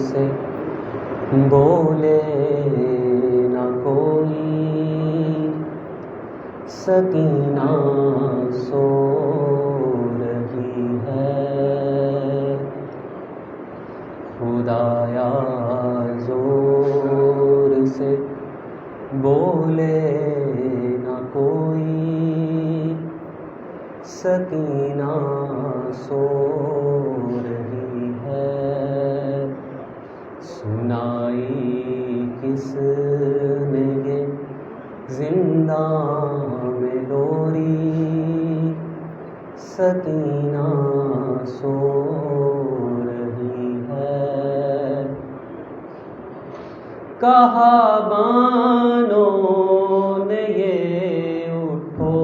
سے بولے نہ کوئی، سکینہ سو رہی ہے، خدایا زور سے بولے نہ کوئی، سکینہ سو رہی ہے، سنائی کس نے یہ زندہ میں لوری، سکینہ سو رہی ہے، کہا بانوں نے یہ اٹھو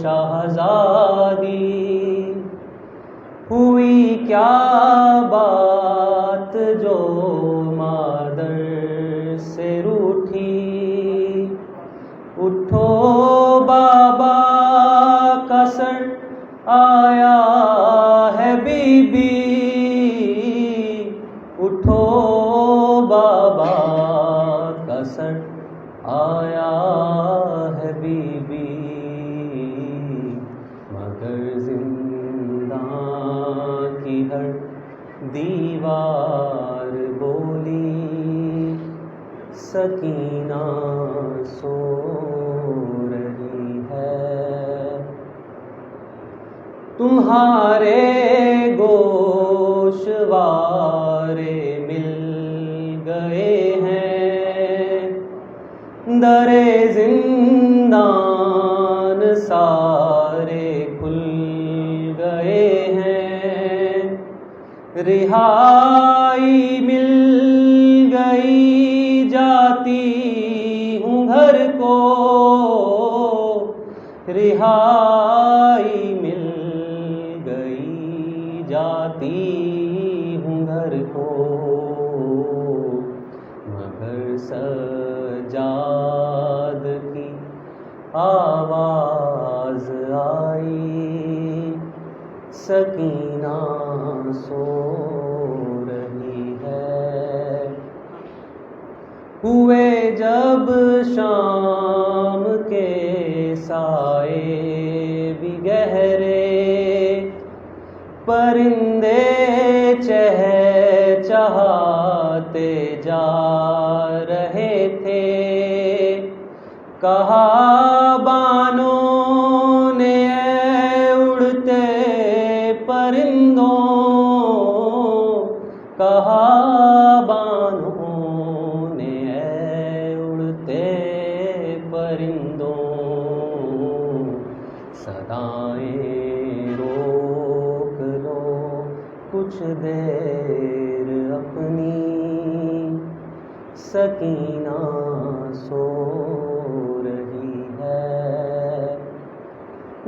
شہزادی، ہوئی کیا بات جو مادر سے روٹھی، اٹھو بابا کا سر آیا ہے بی بی، اٹھو بابا کا سر آیا ہے بی بی، مگر زندان کی ہر دیوار بولی، سکینہ سو رہی ہے، تمہارے گوشوارے مل گئے ہیں، در زندان سارے کھل گئے ہیں، رہائی مل گئی جاتی ہوں گھر کو، رہائی مل گئی جاتی ہوں گھر کو، مگر سجاد کی آواز آئی، سکینہ سو رہی ہے، ہوئے جب شام کے سائے بھی گہرے، پرندے چہچہاتے جا رہے تھے، کہا بانوں نے اے اڑتے پرندوں، کہا بانوں نے اے اڑتے پرندوں، صدائیں روک لو کچھ دیر اپنی، سکینہ سو رہی ہے،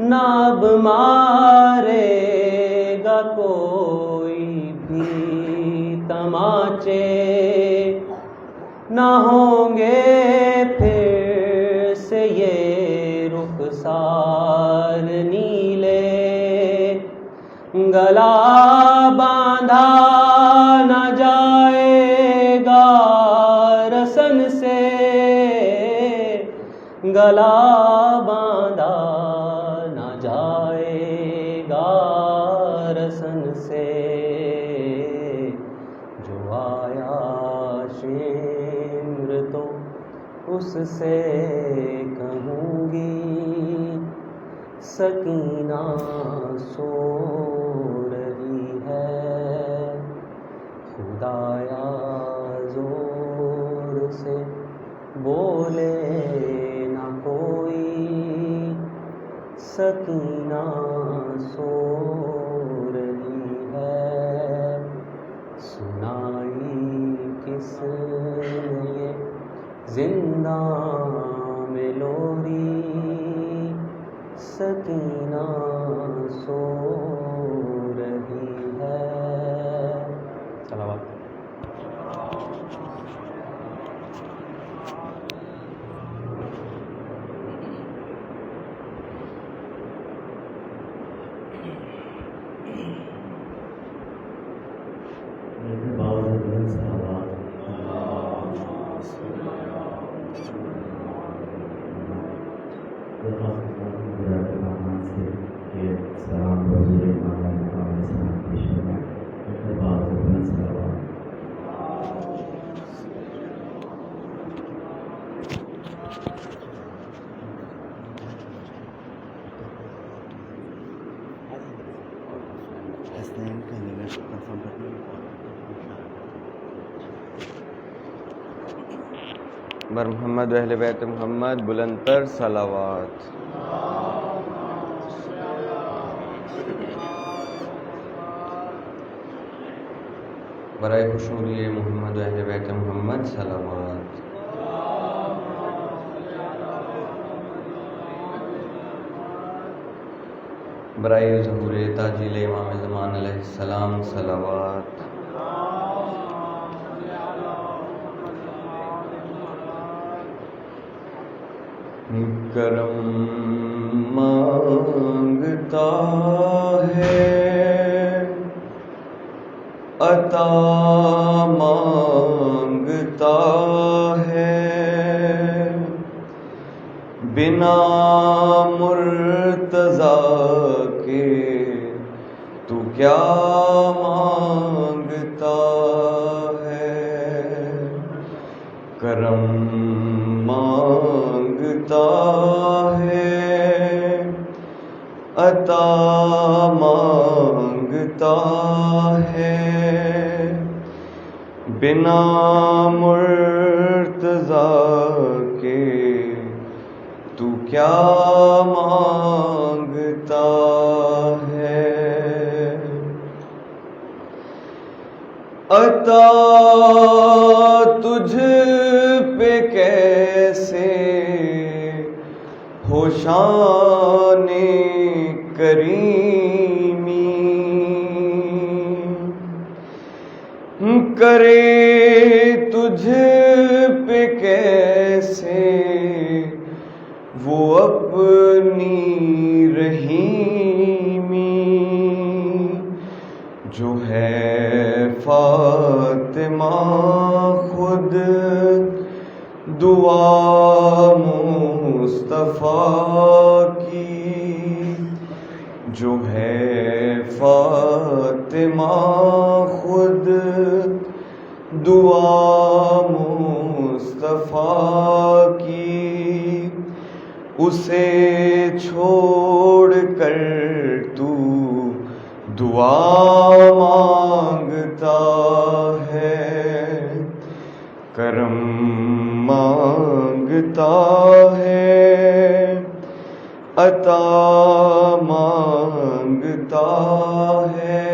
ناب مارے گا کوئی بھی تماچے، نہ ہوں گے پھر سے یہ رخسار نیلے، گلا باندھا نہ جائے گا رسن سے، گلا باندھا نہ جائے گا رسن سے، جو آیا شمر تو اس سے کہوں گی، سکینہ سو رہی ہے، خدایا زور سے بولے نہ کوئی، سکینہ سو رہی ہے، سنائی کس نے یہ زندہ میں لوری، سکینہ سو رہی ہے، صلوات۔ باوجود بر محمد و اہل بیت محمد بلند تر صلوات. برائے خوشنودی محمد و اہل بیت محمد صلوات. برائے ظہور تاجیل امام زمان علیہ السلام صلوات. کرم مانگتا ہے عطا مانگتا ہے بنا مرتضی کے تو کیا مانگتا ہے. کرم مانگتا ہے عطا مانگتا ہے بنا مرتضی کے تو کیا مانگتا ہے. عطا تجھ پہ کیسے ہو شان کریمی کرے تجھ پہ کیسے وہ اپنی رحیمی جو ہے فاطمہ خود دعا مصطفیٰ کی جو ہے فاطمہ خود دعا مصطفیٰ کی اسے چھوڑ کر تو دعا مانگتا ہے. کرم مانگتا ہے عطا مانگتا ہے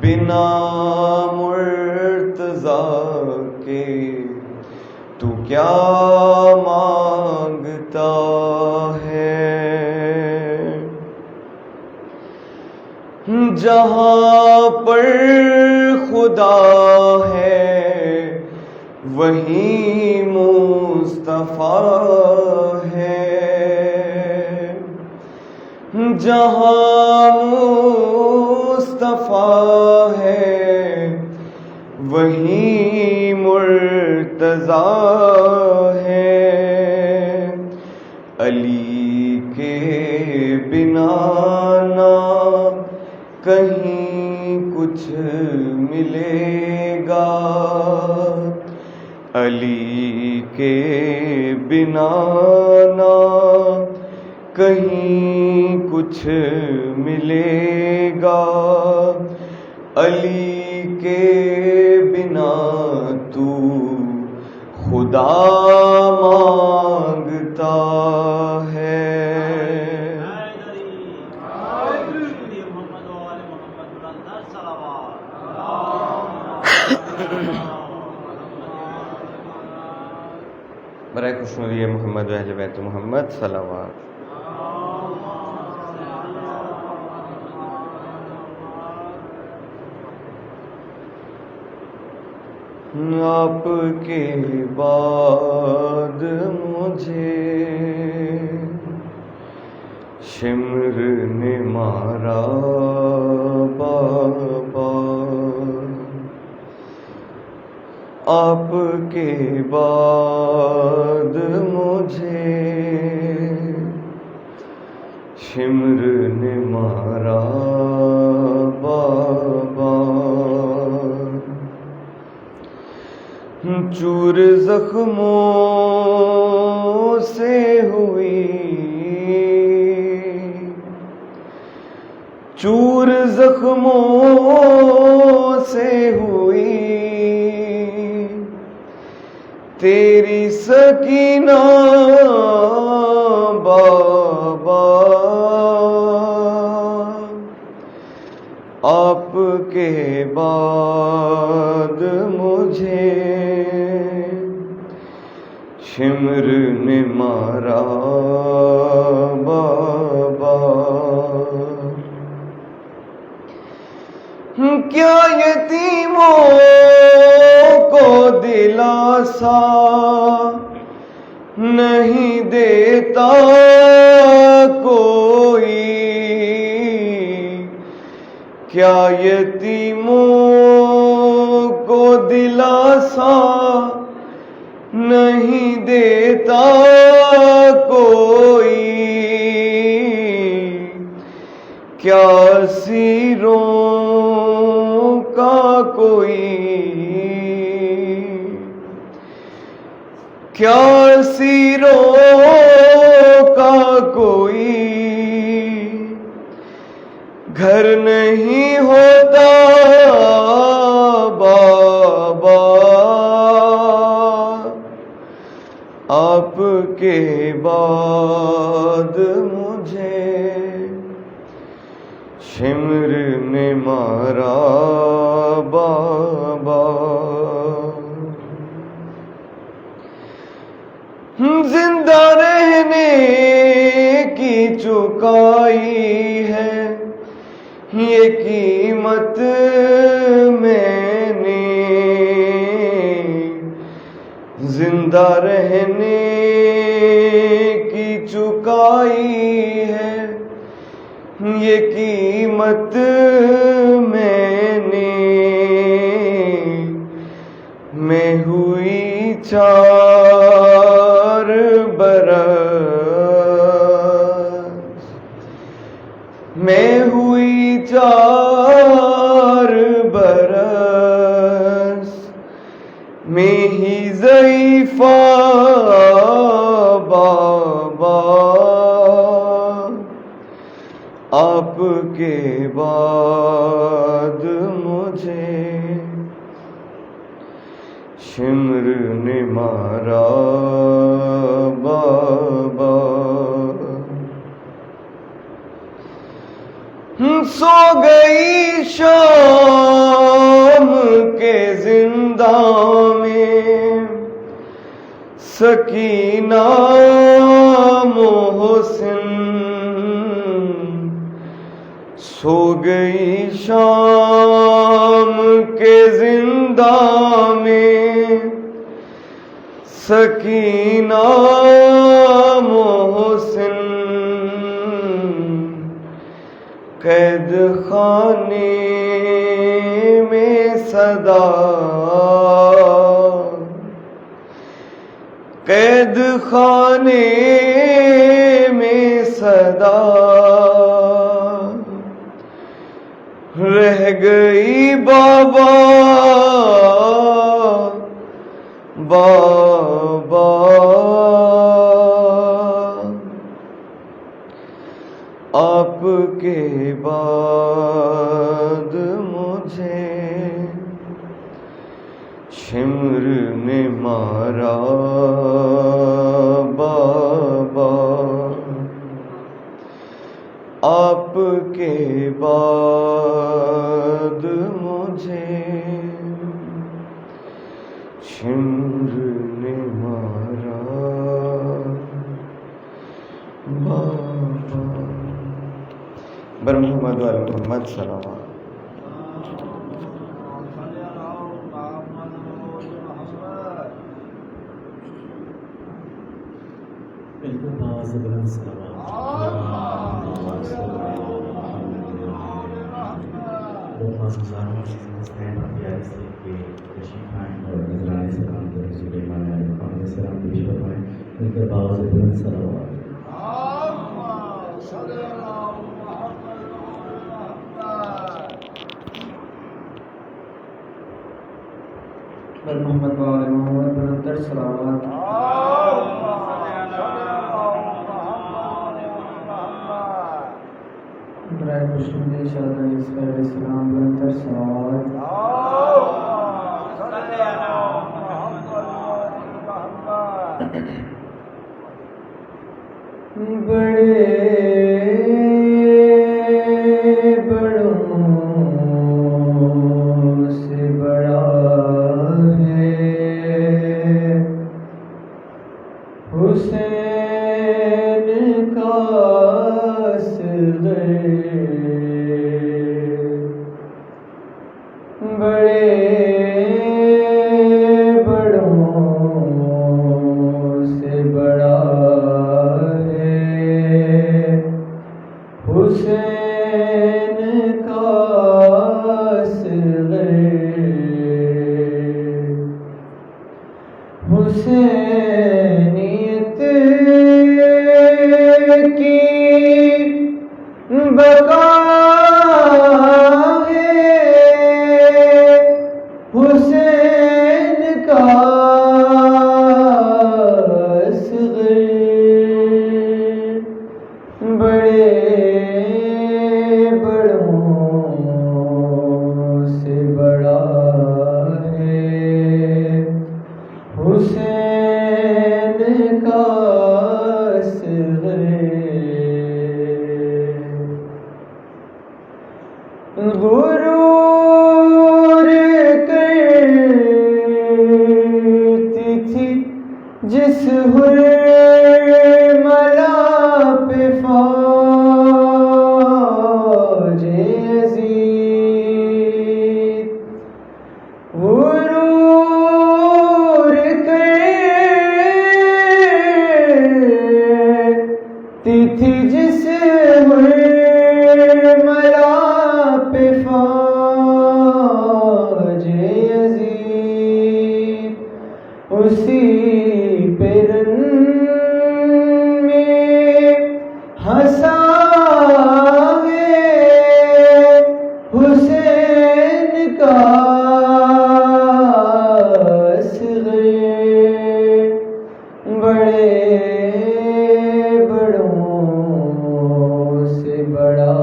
بنا مرتضی کے تو کیا مانگتا ہے. جہاں پر خدا ہے وہیں مصطفیٰ ہے جہاں مصطفیٰ ہے وہیں مرتضیٰ ہے. علی کے بنا نہ کہیں کچھ ملے گا علی کے بنا نہ کہیں کچھ ملے گا علی کے بنا تو خدا مانگتا ہے. برائے خوشنودی محمد و اہل بیت محمد صلوات. آپ کے بعد مجھے شمر نے مارا بابا آپ کے بعد مجھے شمر نے مارا بابا چور زخموں سے ہوئی چور زخموں سے ہوئی سکینہ بابا آپ کے بعد مجھے شمر نے مارا بابا، کیا یتیموں کو دلاسا نہیں دیتا کوئی، کیا یتیموں کو دلاسا نہیں دیتا کوئی، کیا اسیروں کا کوئی، کیا اسیروں کا کوئی گھر نہیں ہوتا بابا، آپ کے بعد مجھے شمر نے مارا بابا، زندہ رہنے کی چکائی ہے یہ قیمت میں نے، زندہ رہنے کی چکائی ہے یہ قیمت میں نے، میں ہوئی 4 برس، میں ہوئی 4 برس میں ہی ضعیفہ بابا، آپ کے بعد مجھے شمر نے مارا بابا، سو گئی شام کے زنداں میں سکینہ محسن، سو گئی شام کے زنداں میں سکینہ محسن، قید خانے میں صدا، قید خانے میں صدا رہ گئی بابا، بابا آپ کے بعد مجھے شمر نے مارا بابا، آپ کے بعد مجھے شمر نے مارا بابا، بر محمد و آل محمد صلوات۔ محمد و آل محمد بلندر صلوات۔ برائے خوشنودی شاد عیسی علیہ السلام بلندر صلوات۔ بڑوں سے بڑا ہے حسین کا اصغر، حسینیت کی بقا ہے حسین کا اصغر، بڑے بڑوں سے بڑا ہے حسین کا اصغر، غرور کرتی تھی جس حرملا پہ فوج عزیز، غرور کرتی تھی جس حرملا پہ فوج عزیز، اسی پہ رن میں ہنسا ہے حسین کا اصغر، بڑے بڑوں سے بڑا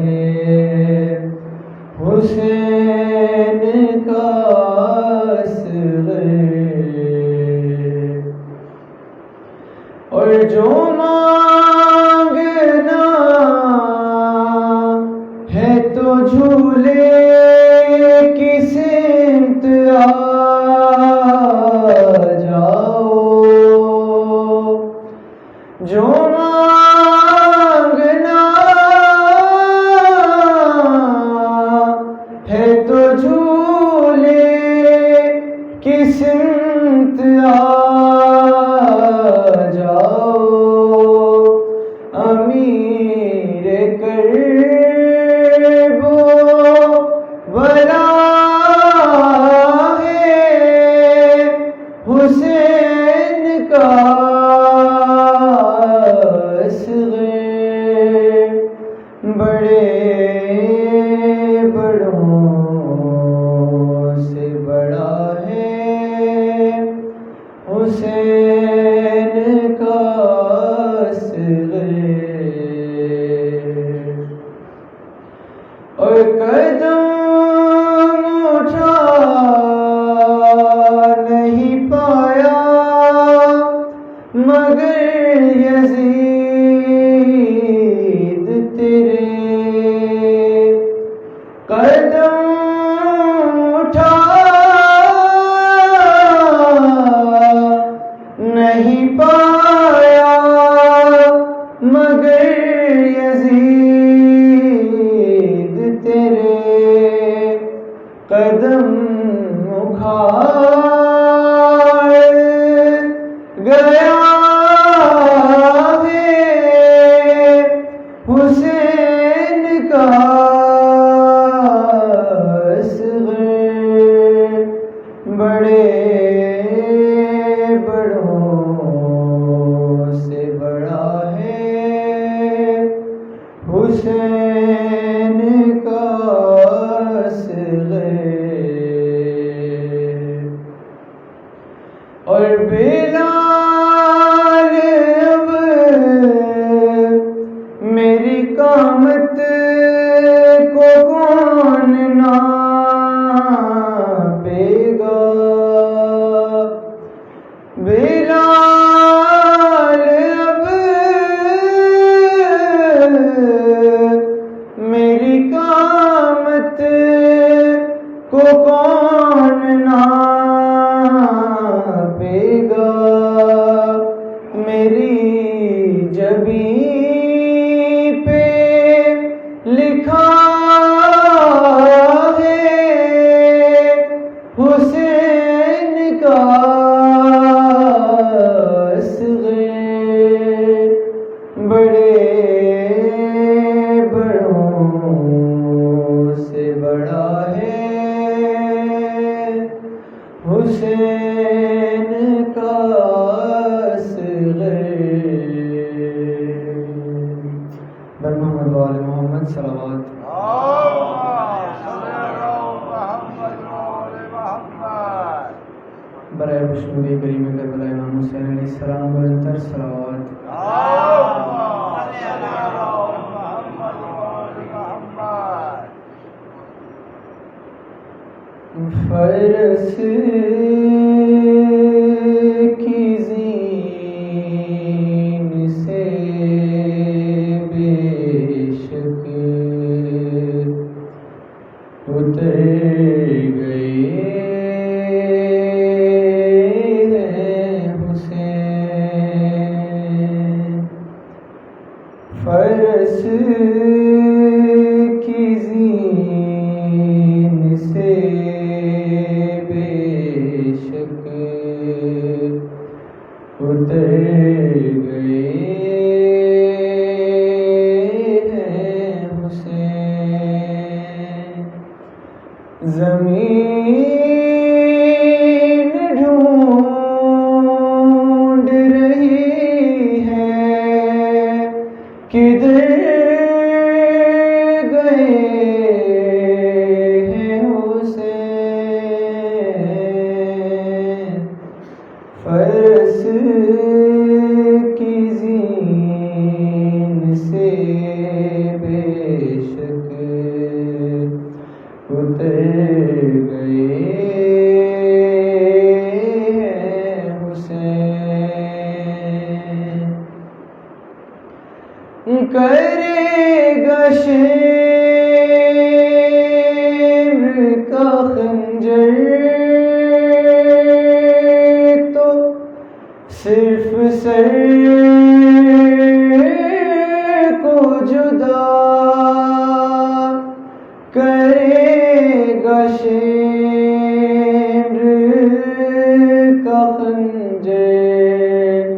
ہے حسین کا اصغر، اور جو مانگنا ہے تو جھولے کی سمت آ جاؤ، جو مانگنا ہے تو جھولے کی سمت آ جاؤ، امیر کرب و بلا ہے حسین کا اصغر، بڑے بڑوں سے بڑا ہے حسین کا اصغر، اور قدم اٹھا نہیں پایا مگر یزید تیرے، قدم اٹھا نہیں پایا مگر یزید تیرے، قدم اکھاڑ گیا ہے حسین کا اصغر، بڑے بڑوں سے بڑا ہے حسین کا اصغر، اور بلال اب میری قامت کو کون ناپے گا، بلال اب میری قامت کو کون ناپے گا، میری جبین پہ لکھا ہے برائے خوشنودی کریم کربلا امام حسین علیہ السلام بلندتر صلوات فرس کی زین سے بے شک اتر گئے حسین فرس کی زین سے اتر گئے ہیں حسین زمین ڈھونڈ رہی ہے کدھر گئے ہیں حسین فرس کی زین سے بے شک اتر گئے حسین کرے گا شیر کا خنجر تو صرف سر کو جدا کرے گا شیر کا خنجر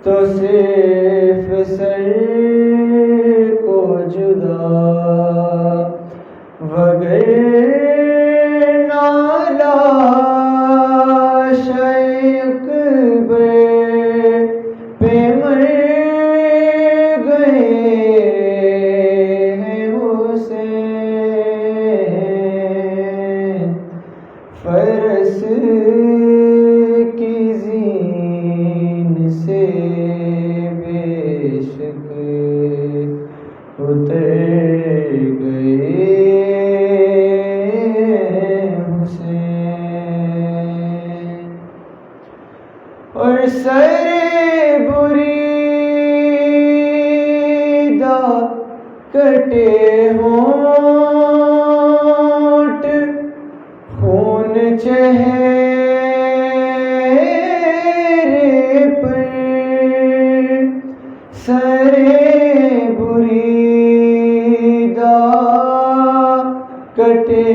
تو صرف سر کو جدا وگرنہ لاش اکبر پہ مر گئے ہیں حسین فرس کی زین سے بے شک اتر گئے حسین اور سر بریدہ کٹے ہونٹ خون چہرے پر سر بریدہ کٹے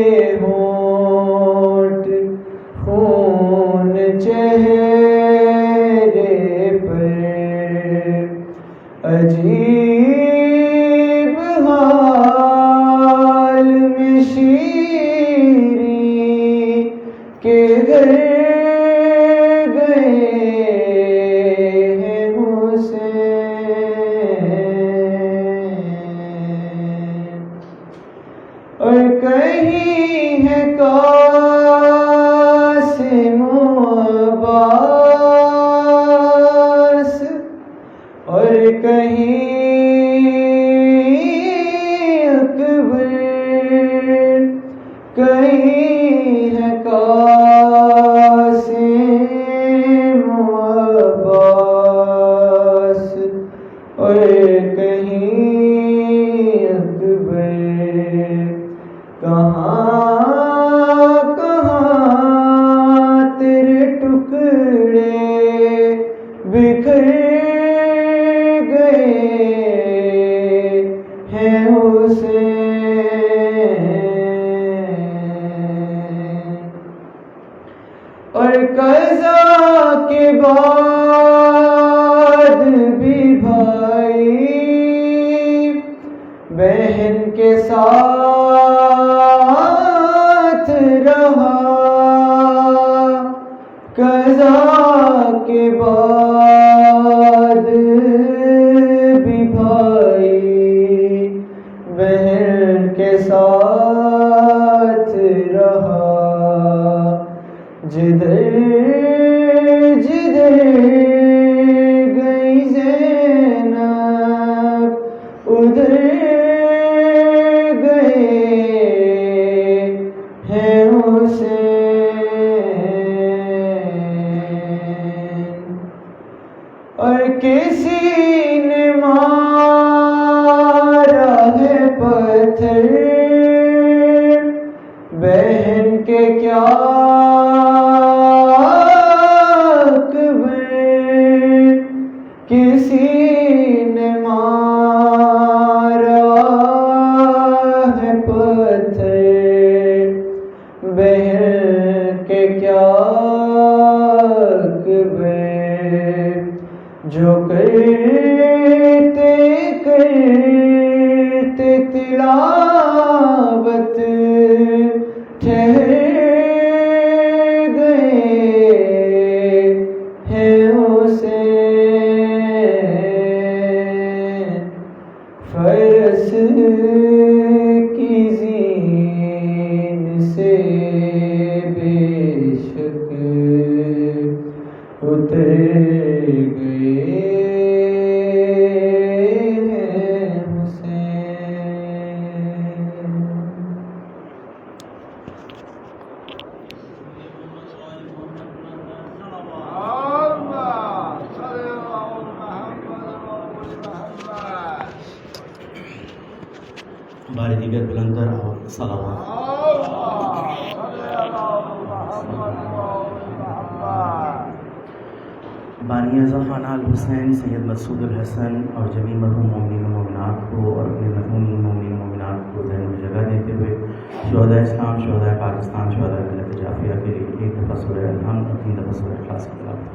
ہونٹ خون چہرے پر عجیب حال میں شیریں کے گھر گئے ہیں حسین اور کہیں ہے قاسم و عباس اور کہیں اکبر کہیں ہے قاسم و عباس اور کہیں اکبر کہاں کہاں تیرے ٹکڑے بکھر گئے ہیں حسین اور قضا کے بعد بھی بھائی بہن کے ساتھ رہا قضا کے بعد بھی بھائی بہن کے ساتھ رہا جدھر حسین، اور کسی نے مارا ہے پتھر بہن کے کیا کسی نے مارا ہے پتھر بہن کے کیا قبر، جو کرتے کرتے تلاوت ٹھہر گئے ہیں حسین، فرس کی زین سے بے شک اتر گئے ہیں حسین۔ بار دیگر بلندر اور صلوات۔ بانی اعظم خانہ الحسین سید مسعود الحسن اور جمیع مرحوم مومنین و مومنات کو اور اپنے مرحومین مومنین و مومنات کو ذہن میں جگہ دیتے ہوئے شہداء اسلام، شہداء پاکستان، شہداء ملت جعفریہ کے لیے ایک دفعہ سورہ الحمد اور 3 دفعہ سورہ اخلاص کی تلاوت۔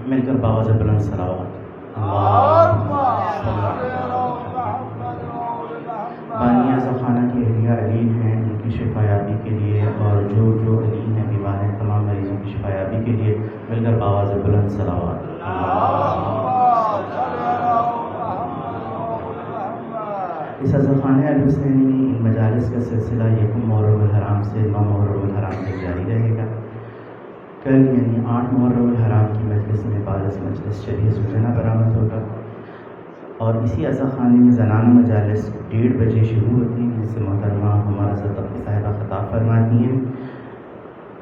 مل کر باوجہ بلند صلوات۔ بانی اعظم خانہ کی اہلیہ علیل ہیں، ان کی شفا یابی کے لیے، اور جو علیل ہیں بیمار ہیں تمام مریضوں کی شفا یابی کے لیے مل کر باوجہ بلند صلوات۔ اس اعظم خانہ الحسینی ان مجالس کا سلسلہ یکم محرم الحرام سے 9 محرم الحرام تک جاری رہے گا۔ کل یعنی 8 محرم الحرام کی مجلس میں بعد مجلس شریح سجنہ برآمد ہوگا، اور اسی اعظم خانے میں زنانہ مجالس 1:30 بجے شروع ہوتی ہیں، جس سے محترمہ ہمارا صدقی صاحبہ خطاب فرماتی ہیں۔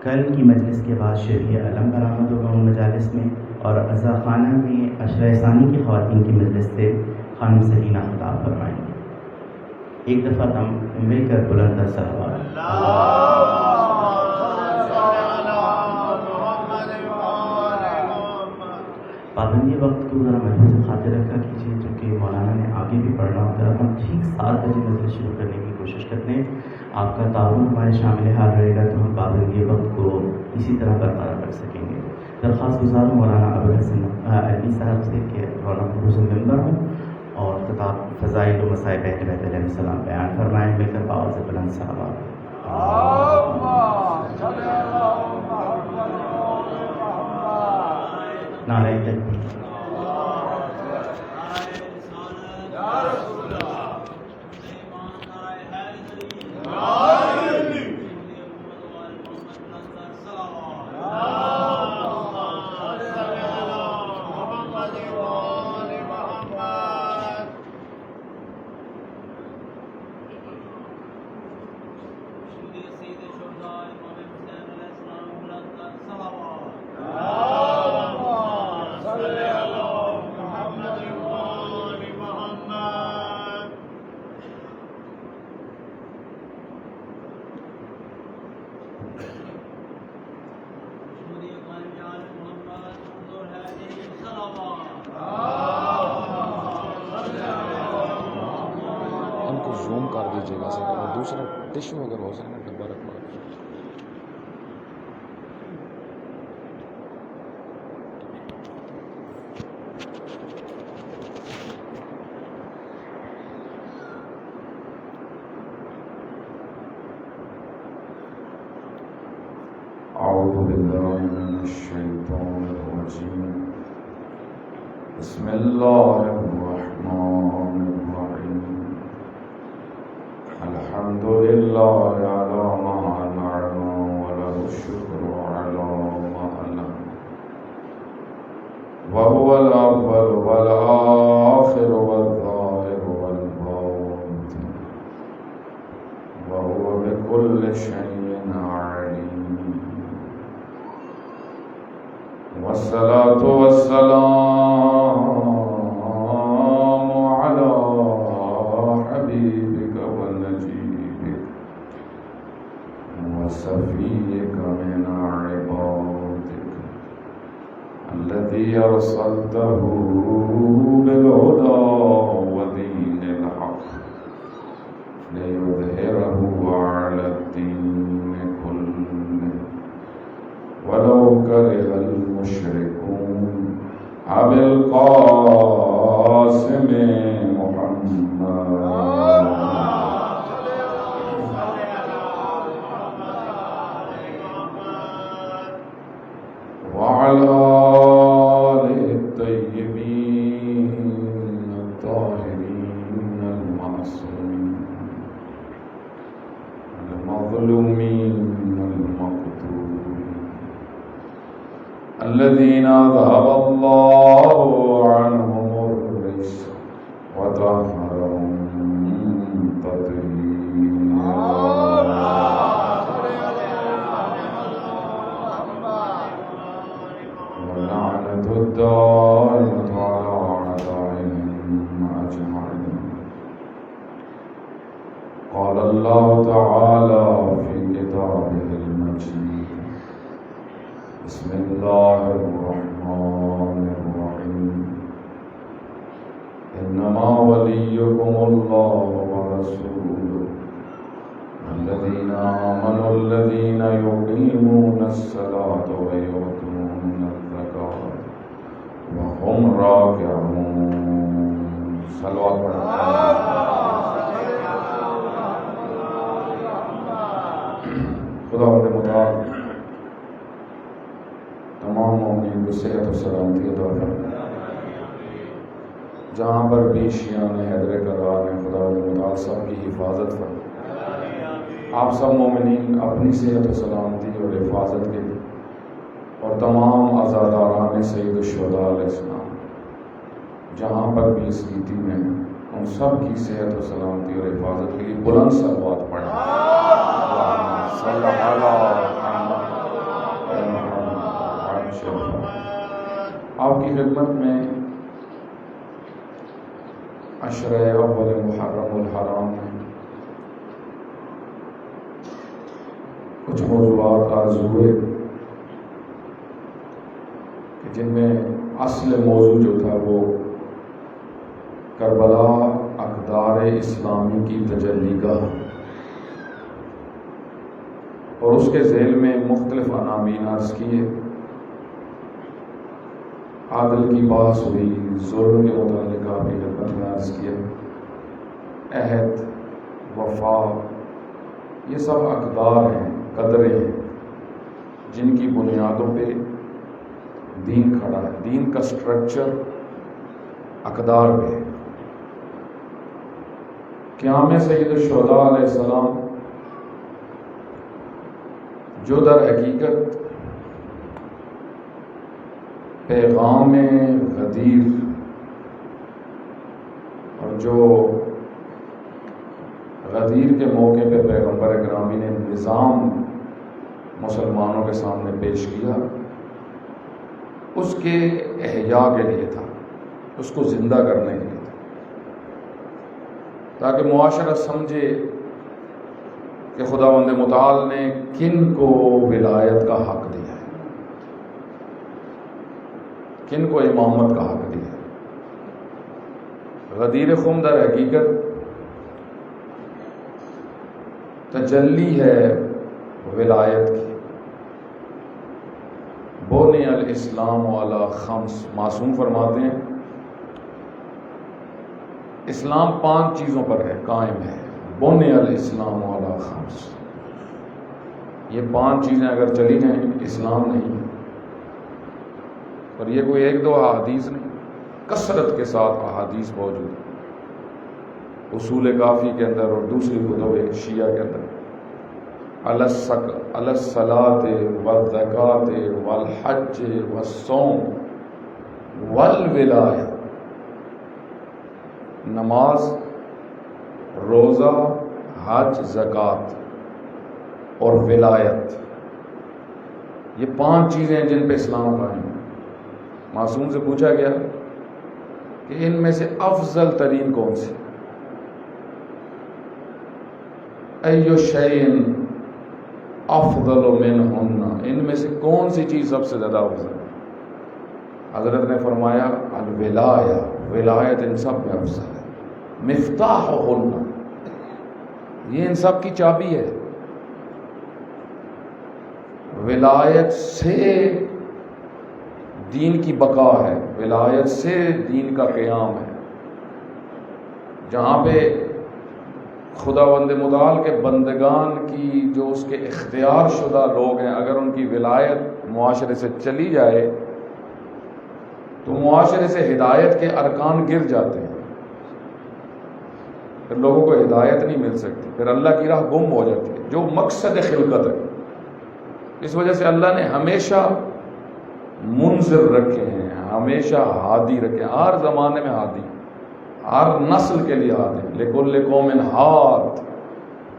کل کی مجلس کے بعد شریح علم برآمد ہوگا ان مجالس میں، اور اعظم خانہ میں عشرہ ثانی کی خواتین کی مجلس سے خانم سکینہ خطاب فرمائیں گے۔ ایک دفعہ ہم مل کر بلند صلوات۔ پابندی وقت کو ذرا محفوظ خاطر رکھا کیجیے، کیونکہ مولانا نے آگے بھی پڑھنا ہوتا ہے۔ ہم ٹھیک 7 بجے مجلس شروع کرنے کی کوشش کرتے ہیں، آپ کا تعاون ہمارے شامل حال رہے گا تو ہم پابندی وقت کو اسی طرح برقرار رکھ سکیں گے۔ درخواست گزار ہوں مولانا ابوالحسن علی صاحب سے کہ رونق عروج المنبر ہوں اور خطاب فضائل و مصائب اہل بیت علیہ السلام بیان فرمائیں، مل کر باوجہ سے بلند صلوات۔ نعرہ تکبیر۔ ان کو زوم کر دیجیے گا سر، اور دوسرا ٹشو اگر ہو سکے ڈبہ رکھوا۔ أعوذ بالله من الشيطان الرجيم بسم الله الرحمن الرحيم الحمد لله على ما أنعم وله الشكر على ما أنعم وهو الأول والآخر والظاهر والباطن وهو بكل شيء عليم والصلاة والسلام على حبيبك ونجيبك وصفيك من عبادك الذي أرسلته بالهدى ودين الحق ليظهره على الدين كله ولو كره المشركون أبي القاسم محمد وعلى آله الطيبين الطاهرين المعصومين المظلومين المقتولين الذين أذهب الله عنهم الرجس وطهرهم تطهيرا ولعنة الدائمة على أعدائهم أجمعين. قال الله تعالى في كتابه المجيد بسم الله الرحمن الرحيم إنما وليكم الله ورسوله الذين آمنوا الذين يقيمون الصلاة ويؤتون الزكاة وهم راكعون. صلوات خدا متعال تمام مومنین کو صحت و سلامتی عطا فرمائے. جہاں پر بھی شیعان حیدر کرار نے خدا متعال سب کی حفاظت فرمائے. آپ سب مومنین اپنی صحت و سلامتی اور حفاظت کے لیے اور تمام عزاداران سید الشہداء علیہ السلام جہاں پر بھی اس گیتی میں ان سب کی صحت و سلامتی اور حفاظت کے لیے بلند صلوات پڑھیں. صلی اللہ علیہ آپ کی خدمت میں عشرہ اول محرم الحرام میں کچھ موضوعات عرض ہوئے کہ جن میں اصل موضوع جو تھا وہ کربلا اقدار اسلامی کی تجلی گاہ اور اس کے ذیل میں مختلف عناوین عرض کیے. عادل کی بحث ہوئی، ظلم کے متعلق آپ کی خدمت میں عرض کیا، عہد، وفا، یہ سب اقدار ہیں، قدریں ہیں جن کی بنیادوں پہ دین کھڑا ہے. دین کا سٹرکچر اقدار پہ ہے. قیام سید الشہداء علیہ السلام جو در حقیقت پیغام غدیر اور جو غدیر کے موقع پہ پیغمبر گرامی نے نظام مسلمانوں کے سامنے پیش کیا، اس کے احیاء کے لیے تھا، اس کو زندہ کرنے کے لیے تھا، تاکہ معاشرہ سمجھے کہ خداوند متعال نے کن کو ولایت کا حق دیا ہے، کن کو امامت کا حق دیا ہے. غدیر خم در حقیقت تجلی ہے ولایت کی. بنی الاسلام علی خمس، معصوم فرماتے ہیں اسلام 5 چیزوں پر ہے، قائم ہے. بنی الاسلام علی خمس، یہ 5 چیزیں اگر چلی جائیں اسلام نہیں ہے. اور یہ کوئی 1-2 احادیث نہیں، کثرت کے ساتھ احادیث موجود ہیں، اصول کافی کے اندر اور دوسری کتب شیعہ کے اندر، علی الصلاۃ والزکاۃ والحج والصوم والولایہ، نماز، روزہ، حج، زکوٰۃ اور ولایت، یہ 5 چیزیں ہیں جن پہ اسلام قائم ہے۔ معصوم سے پوچھا گیا کہ ان میں سے افضل ترین کون سی؟ ایو شیء افضل منہن، ان میں سے کون سی چیز سب سے زیادہ افضل ہے؟ حضرت نے فرمایا الولایہ، ولایت ان سب میں افضل ہے، مفتاحہن، یہ ان سب کی چابی ہے۔ ولایت سے دین کی بقا ہے، ولایت سے دین کا قیام ہے۔ جہاں پہ خداوند متعال کے بندگان کی جو اس کے اختیار شدہ لوگ ہیں، اگر ان کی ولایت معاشرے سے چلی جائے تو معاشرے سے ہدایت کے ارکان گر جاتے ہیں، پھر لوگوں کو ہدایت نہیں مل سکتی، پھر اللہ کی راہ گم ہو جاتی ہے، جو مقصد خلقت ہے۔ اس وجہ سے اللہ نے ہمیشہ منذر رکھے ہیں، ہمیشہ ہادی رکھے ہیں، ہر زمانے میں ہادی، ہر نسل کے لیے ہادی، لکل قوم ہاد،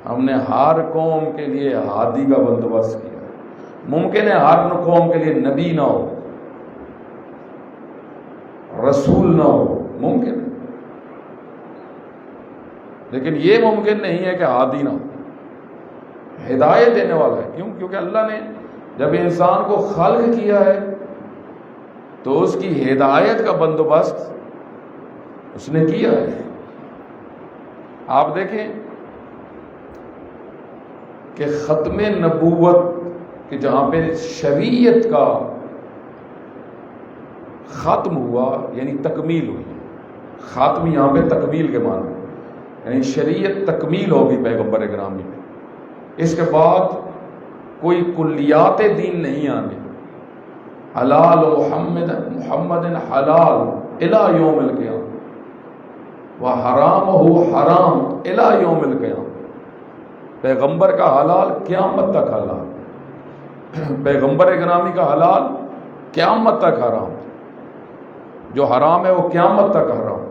ہم نے ہر قوم کے لیے ہادی کا بندوبست کیا۔ ممکن ہے ہر قوم کے لیے نبی نہ ہو، رسول نہ ہو، ممکن ہے، لیکن یہ ممکن نہیں ہے کہ ہادی نہ ہو، ہدایت دینے والا ہے۔ کیوں؟ کیونکہ اللہ نے جب انسان کو خلق کیا ہے تو اس کی ہدایت کا بندوبست اس نے کیا ہے۔ آپ دیکھیں کہ ختم نبوت کہ جہاں پہ شریعت کا ختم ہوا، یعنی تکمیل ہوئی، خاتم یہاں پہ تکمیل کے معنی، یعنی شریعت تکمیل ہوگی پیغمبر گرامی میں، اس کے بعد کوئی کلیات دین نہیں آنے۔ حلال محمد حلال الی یوم القیامہ وحرامہ حرام الی یوم القیامہ، پیغمبر کا حلال قیامت تک حلال، پیغمبر گرامی کا حلال قیامت تک حرام، جو حرام ہے وہ قیامت تک حرام۔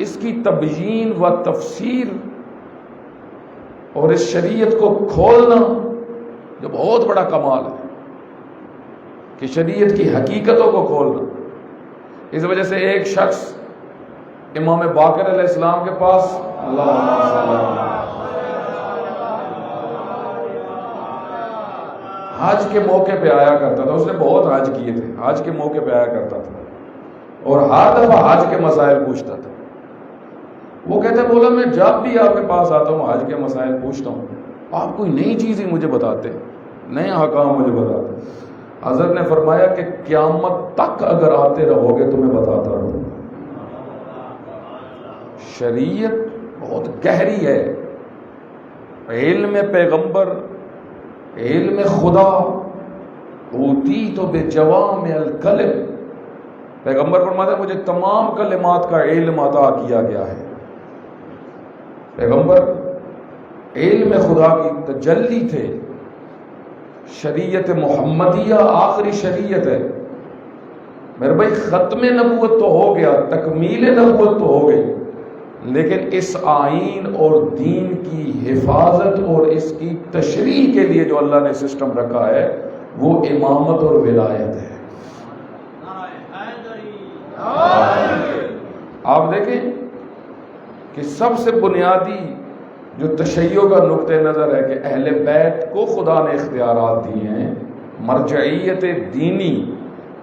اس کی تبیین و تفسیر اور اس شریعت کو کھولنا جو بہت بڑا کمال ہے کہ شریعت کی حقیقتوں کو کھولنا۔ اس وجہ سے ایک شخص امام باقر علیہ السلام کے پاس حج کے موقع پہ آیا کرتا تھا، اس نے بہت حج کیے تھے، حج کے موقع پہ آیا کرتا تھا اور ہر دفعہ حج کے مسائل پوچھتا تھا۔ وہ کہتے مولا میں جب بھی آپ کے پاس آتا ہوں حج کے مسائل پوچھتا ہوں، آپ کوئی نئی چیز ہی مجھے بتاتے، نئے احکام مجھے بتاتے۔ حضرت نے فرمایا کہ قیامت تک اگر آتے رہو گے تو میں بتاتا رہوں گا۔ شریعت بہت گہری ہے، علم پیغمبر، علم خدا، اوتیت بجوامع الکلم، پیغمبر فرماتا ہے مجھے تمام کلمات کا علم عطا کیا گیا ہے۔ پیغمبر علم خدا کی تجلی تھے، شریعت محمدیہ آخری شریعت ہے۔ میرے بھائی ختم نبوت تو ہو گیا، تکمیل نبوت تو ہو گئی، لیکن اس آئین اور دین کی حفاظت اور اس کی تشریح کے لیے جو اللہ نے سسٹم رکھا ہے وہ امامت اور ولایت ہے۔ آپ دیکھیں کہ سب سے بنیادی جو تشیع کا نقطہ نظر ہے کہ اہل بیت کو خدا نے اختیارات دیے ہیں، مرجعیت دینی،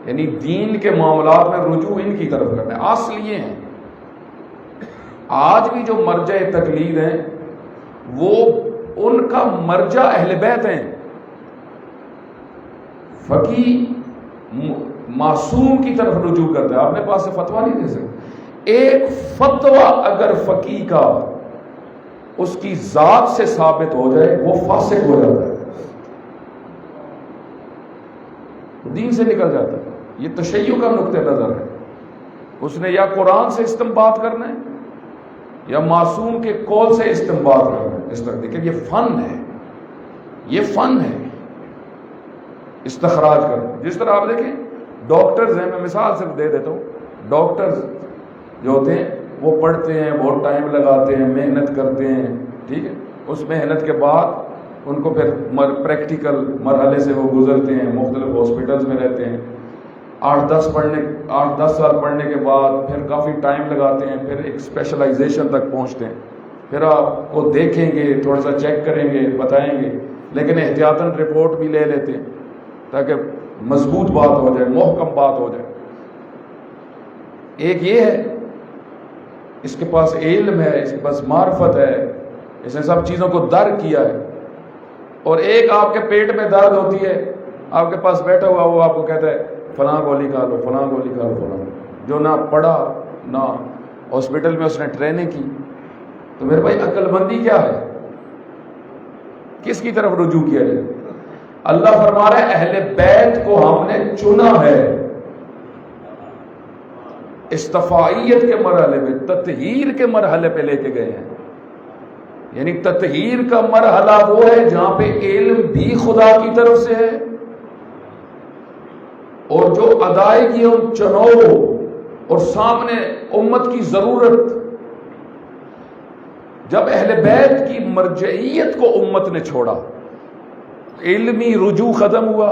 یعنی دین کے معاملات میں رجوع ان کی طرف کرنا ہے، اصل یہ ہیں۔ آج بھی جو مرجع تقلید ہیں وہ ان کا مرجع اہل بیت ہیں۔ فقیہ معصوم کی طرف رجوع کرتا ہے، اپنے پاس سے فتویٰ نہیں دے سکتے۔ ایک فتویٰ اگر فقیہ کا اس کی ذات سے ثابت ہو جائے وہ فاسق ہو جاتا ہے، دین سے نکل جاتا ہے۔ یہ تشیع کا نقطہ نظر ہے۔ اس نے یا قرآن سے استنباط کرنا ہے یا معصوم کے قول سے استنباط کرنا ہے. اس طرح دیکھیں یہ فن ہے، یہ فن ہے استخراج کرنا. جس طرح آپ دیکھیں ڈاکٹرز ہیں، میں مثال صرف دے دیتا ہوں، ڈاکٹرز جو ہوتے ہیں وہ پڑھتے ہیں، بہت ٹائم لگاتے ہیں، محنت کرتے ہیں، ٹھیک ہے. اس محنت کے بعد ان کو پھر پریکٹیکل مرحلے سے وہ گزرتے ہیں، مختلف ہاسپٹلز میں رہتے ہیں. 8-10 سال پڑھنے کے بعد پھر کافی ٹائم لگاتے ہیں، پھر ایک اسپیشلائزیشن تک پہنچتے ہیں. پھر آپ کو دیکھیں گے، تھوڑا سا چیک کریں گے، بتائیں گے، لیکن احتیاطاً رپورٹ بھی لے لیتے ہیں تاکہ مضبوط بات ہو جائے، محکم بات ہو جائے. ایک یہ ہے اس کے پاس علم ہے، اس کے پاس معرفت ہے، اس نے سب چیزوں کو درک کیا ہے. اور ایک آپ کے پیٹ میں درد ہوتی ہے، آپ کے پاس بیٹھا ہوا وہ آپ کو کہتا ہے فلاں گولی کھا لو، فلاں گولی کھا لو، فلاں، جو نہ پڑھا نہ ہاسپٹل میں اس نے ٹریننگ کی. تو میرے بھائی عقل مندی کیا ہے؟ کس کی طرف رجوع کیا جائے؟ اللہ فرما رہا ہے اہل بیت کو ہم نے چنا ہے. استفائیت کے مرحلے میں، تطہیر کے مرحلے پہ لے کے گئے ہیں. یعنی تطہیر کا مرحلہ وہ ہے جہاں پہ علم بھی خدا کی طرف سے ہے، اور جو ادائیگی ان چنو اور سامنے امت کی ضرورت. جب اہل بیت کی مرجعیت کو امت نے چھوڑا، علمی رجوع ختم ہوا،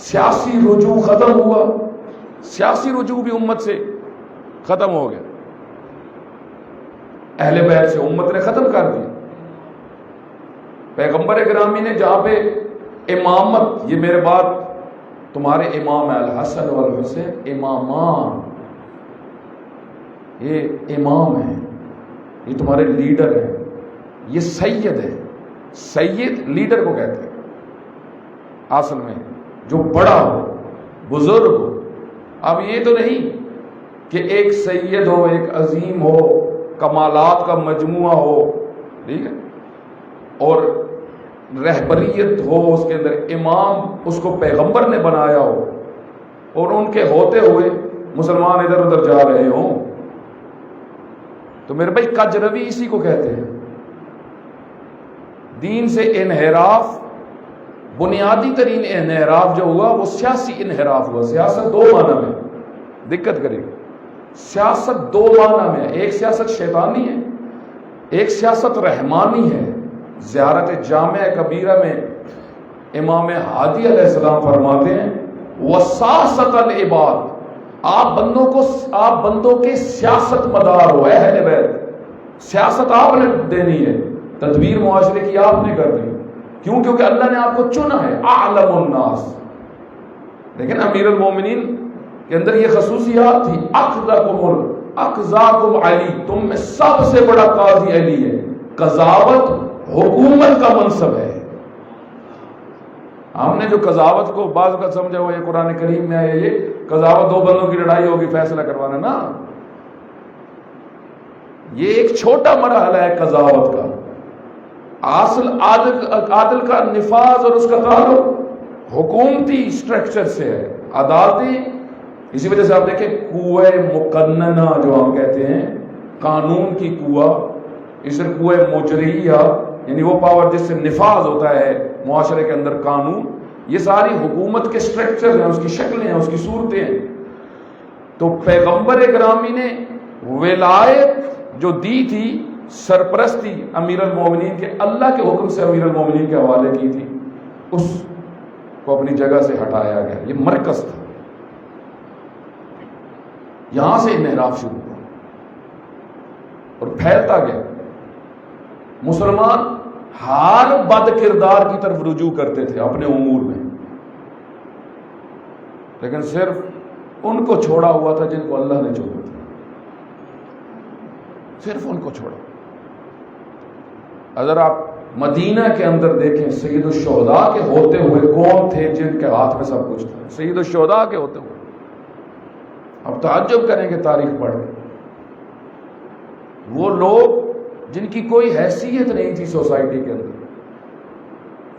سیاسی رجوع ختم ہوا. سیاسی رجوع بھی امت سے ختم ہو گیا، اہل بیت سے امت نے ختم کر دی. پیغمبر گرامی نے جہاں پہ امامت، یہ میرے بات تمہارے امام الحسن والحسین امامان، یہ امام ہیں، یہ تمہارے لیڈر ہیں، یہ سید ہے. سید لیڈر کو کہتے ہیں اصل میں، جو بڑا ہو، بزرگ ہو. اب یہ تو نہیں کہ ایک سید ہو، ایک عظیم ہو، کمالات کا مجموعہ ہو، ٹھیک ہے، اور رہبریت ہو اس کے اندر، امام اس کو پیغمبر نے بنایا ہو، اور ان کے ہوتے ہوئے مسلمان ادھر ادھر جا رہے ہوں. تو میرے بھائی کجروی اسی کو کہتے ہیں. دین سے انحراف، بنیادی ترین انحراف جو ہوا وہ سیاسی انحراف ہوا. سیاست دو معنی میں دقت کرے گی. سیاست دو معنی میں ہے، ایک سیاست شیطانی ہے، ایک سیاست رحمانی ہے. زیارت جامع کبیرہ میں امام ہادی علیہ السلام فرماتے ہیں وساست العباد، آپ بندوں کے سیاست مدار ہو. اہل بیت سیاست آپ نے دینی ہے، تدبیر معاشرے کی آپ نے کرنی. کیوں؟ کیونکہ اللہ نے آپ کو چنا ہے، اعلم الناس. لیکن امیر المومنین کے اندر یہ خصوصیات تھی، اقضاکم علی، تم میں سب سے بڑا قاضی علی ہے. قضاوت حکومت کا منصب ہے. ہم نے جو قضاوت کو بعض کا سمجھا ہوا یہ قرآن کریم میں آیا، یہ قضاوت دو بندوں کی لڑائی ہوگی فیصلہ کروانا نا. یہ ایک چھوٹا مرحلہ ہے قضاوت کا. اصل عادل کا نفاذ اور اس کا تعلق حکومتی سٹرکچر سے ہے، عدالتیں. اسی وجہ سے آپ دیکھیں قوہ مقننہ جو ہم کہتے ہیں، قانون کی قوہ، اس سے قوہ مجریہ یعنی وہ پاور جس سے نفاذ ہوتا ہے معاشرے کے اندر قانون. یہ ساری حکومت کے سٹرکچر ہیں، اس کی شکلیں ہیں، اس کی صورتیں ہیں. تو پیغمبر گرامی نے ولایت جو دی تھی، سرپرستی امیر المومنین کے، اللہ کے حکم سے امیر المومنین کے حوالے کی تھی، اس کو اپنی جگہ سے ہٹایا گیا. یہ مرکز تھا، یہاں سے انحراف شروع ہوا اور پھیلتا گیا. مسلمان ہر بد کردار کی طرف رجوع کرتے تھے اپنے امور میں، لیکن صرف ان کو چھوڑا ہوا تھا جن کو اللہ نے چھوڑا تھا، صرف ان کو چھوڑا. اگر آپ مدینہ کے اندر دیکھیں سید الشہداء کے ہوتے ہوئے کون تھے جن کے ہاتھ میں سب کچھ تھا؟ سید الشہداء کے ہوتے ہوئے آپ تعجب کریں گے تاریخ پڑھ کے. وہ لوگ جن کی کوئی حیثیت نہیں تھی سوسائٹی کے اندر،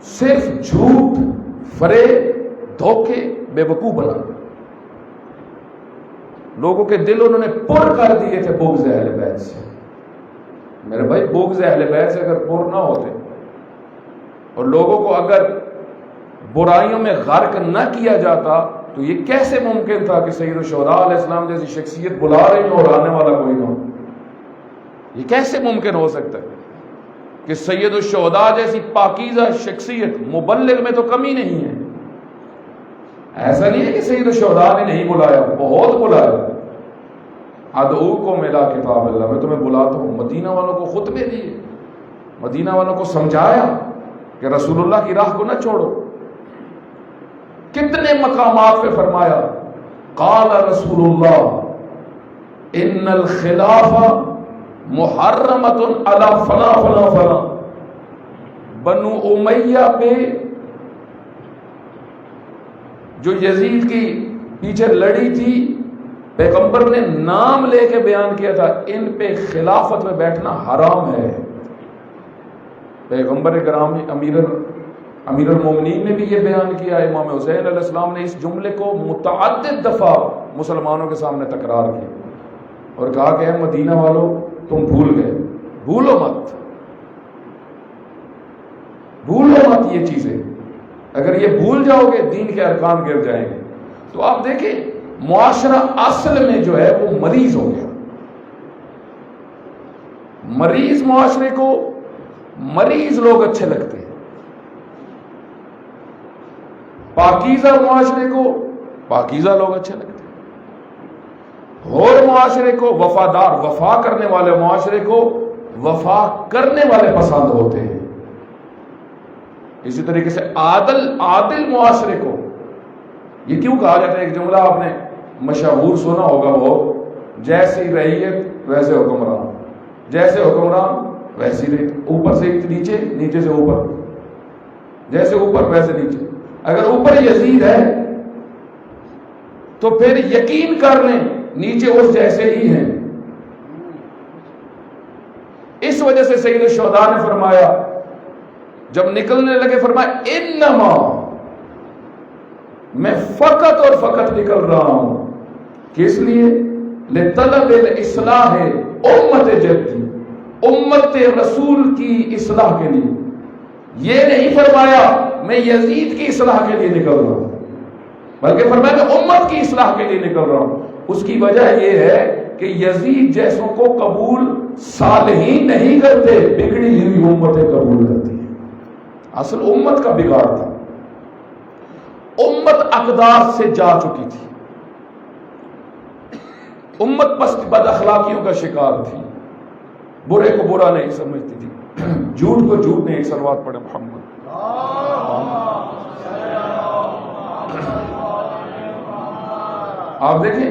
صرف جھوٹ، فریب، دھوکے، بے وقوف بنا. لوگوں کے دل انہوں نے پر کر دیے تھے بغض اہل بیت سے. میرے بھائی بغض اہل بیت سے اگر پر نہ ہوتے اور لوگوں کو اگر برائیوں میں غرق نہ کیا جاتا تو یہ کیسے ممکن تھا کہ سید الشہداء علیہ السلام جیسی شخصیت بلا رہی ہو اور آنے والا کوئی نہ ہو؟ یہ کیسے ممکن ہو سکتا ہے کہ سید الشہداء جیسی پاکیزہ شخصیت مبلغ میں تو کمی نہیں ہے. ایسا نہیں ہے کہ سید الشہداء نے نہیں بلایا، بہت بلایا. ادعوکم الی کتاب اللہ، میں تمہیں بلاتا ہوں. مدینہ والوں کو خطبے دیے، مدینہ والوں کو سمجھایا کہ رسول اللہ کی راہ کو نہ چھوڑو. کتنے مقامات پہ فرمایا قال رسول اللہ ان الخلافہ محرمۃ علی فلاں فلاں فلاں. بنو امیہ پہ جو یزید کی پیچھے لڑی تھی، پیغمبر نے نام لے کے بیان کیا تھا ان پہ خلافت میں بیٹھنا حرام ہے. پیغمبر گرامی امیر المومنین نے بھی یہ بیان کیا. امام حسین علیہ السلام نے اس جملے کو متعدد دفعہ مسلمانوں کے سامنے تکرار کیا اور کہا کہ اے مدینہ والوں تم بھول گئے، بھولو مت، بھولو مت یہ چیزیں. اگر یہ بھول جاؤ گے دین کے ارکان گر جائیں گے. تو آپ دیکھیں معاشرہ اصل میں جو ہے وہ مریض ہو گیا. مریض معاشرے کو مریض لوگ اچھے لگتے ہیں، پاکیزہ معاشرے کو پاکیزہ لوگ اچھے لگتے ہیں، اور معاشرے کو وفادار وفا کرنے والے معاشرے کو وفا کرنے والے پسند ہوتے ہیں. اسی طریقے سے عادل معاشرے کو یہ کیوں کہا جاتا ہے؟ ایک جملہ آپ نے مشہور سنا ہوگا، وہ جیسی رعیت ویسے حکمران، جیسے حکمران ویسی رعیت. اوپر سے نیچے، نیچے سے اوپر، جیسے اوپر ویسے نیچے. اگر اوپر یزید ہے تو پھر یقین کر لیں نیچے اس جیسے ہی ہیں. اس وجہ سے سید الشہداء نے فرمایا جب نکلنے لگے، فرمایا انما میں فقط اور فقط نکل رہا ہوں کس لیے؟ لطلب الاصلاح امت جدی، امت رسول کی اصلاح کے لیے. یہ نہیں فرمایا میں یزید کی اصلاح کے لیے نکل رہا ہوں، بلکہ فرمایا کہ امت کی اصلاح کے لیے نکل رہا ہوں. اس کی وجہ یہ ہے کہ یزید جیسوں کو قبول صالحین نہیں کرتے، بگڑی ہوئی امتیں قبول کرتی ہیں. اصل امت کا بگاڑ تھا. امت اقدار سے جا چکی تھی، امت پست بد اخلاقیوں کا شکار تھی، برے کو برا نہیں سمجھتی تھی، جھوٹ کو جھوٹ نہیں. صلوات پڑھے محمد. آپ دیکھیں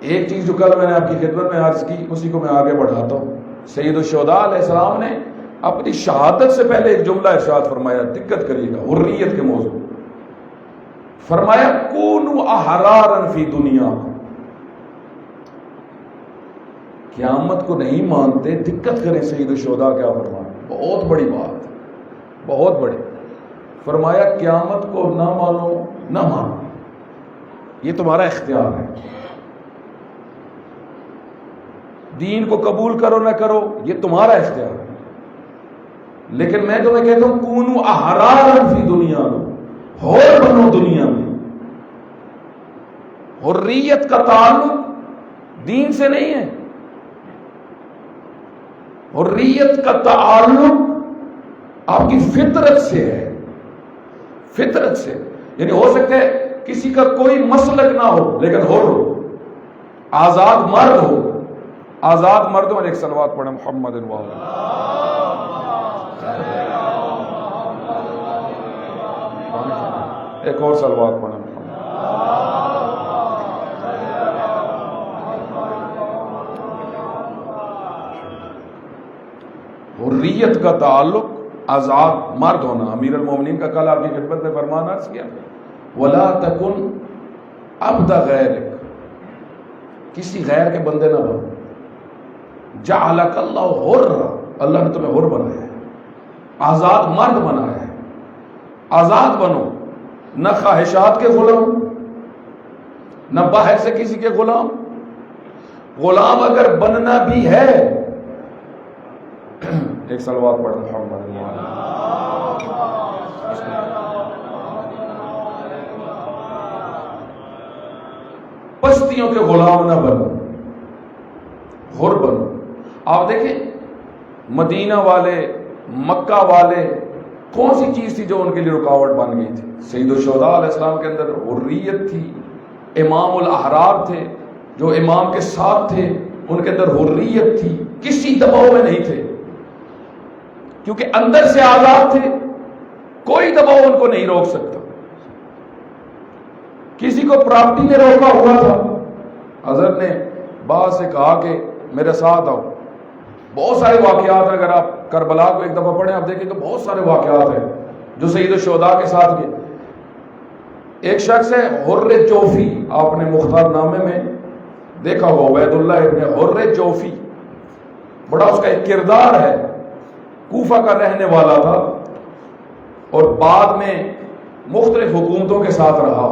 ایک چیز جو کل میں نے آپ کی خدمت میں عرض کی اسی کو میں آگے بڑھاتا ہوں. سید الشہداء علیہ السلام نے اپنی شہادت سے پہلے ایک جملہ ارشاد فرمایا، دقت کریے گا، حریت کے موضوع. فرمایا کونوا احرارا فی دنیا. قیامت کو نہیں مانتے، دقت کریں سید الشہداء کیا فرمایا، بہت بڑی بات، بہت بڑی. فرمایا قیامت کو نہ مانو نہ مانو، یہ تمہارا اختیار ہے. دین کو قبول کرو نہ کرو یہ تمہارا اختیار ہے، لیکن میں تمہیں کہتا ہوں کونو احرارا فی دنیا، حر بنو دنیا میں. حریت کا تعلق دین سے نہیں ہے، حریت کا تعلق آپ کی فطرت سے ہے، فطرت سے. یعنی ہو سکتا ہے کسی کا کوئی مسلک نہ ہو لیکن حر ہو، آزاد مرد ہو. آزاد مردوں میں ایک صلوات پڑھیں محمد ایک اور صلوات پڑھیں محمد. حریت کا تعلق آزاد مرد ہونا. امیر المومنین کا کل آپ کی خدمت میں فرمان عرض کیا، وَلَا تَكُنْ عَبْدَ غَيْرِكَ، کسی غیر کے بندے نہ بنو. جعلک اللہ حرا، اللہ نے تمہیں حر بنایا ہے، آزاد مرد بنایا ہے. آزاد بنو، نہ خواہشات کے غلام نہ باہر سے کسی کے غلام. غلام اگر بننا بھی ہے، ایک صلوات پڑھ محمد. پستیوں کے غلام نہ بنو، حر بنو. آپ دیکھیں مدینہ والے، مکہ والے، کون سی چیز تھی جو ان کے لیے رکاوٹ بن گئی تھی؟ سید الشہداء علیہ السلام کے اندر حریت تھی، امام الاحرار تھے جو امام کے ساتھ تھے، ان کے اندر حریت تھی، کسی دباؤ میں نہیں تھے کیونکہ اندر سے آزاد تھے، کوئی دباؤ ان کو نہیں روک سکتا. کسی کو پراپرٹی نے روکا ہوا تھا، حضرت نے بعض سے کہا کہ میرے ساتھ آؤ. بہت سارے واقعات ہیں، اگر آپ کربلا کو ایک دفعہ پڑھیں آپ دیکھیں تو بہت سارے واقعات ہیں جو سید الشہداء کے ساتھ گئے. ایک شخص ہے حر جوفی، آپ نے مختار نامے میں دیکھا ہو، عبید اللہ ابن حر جوفی، بڑا اس کا ایک کردار ہے. کوفہ کا رہنے والا تھا اور بعد میں مختلف حکومتوں کے ساتھ رہا،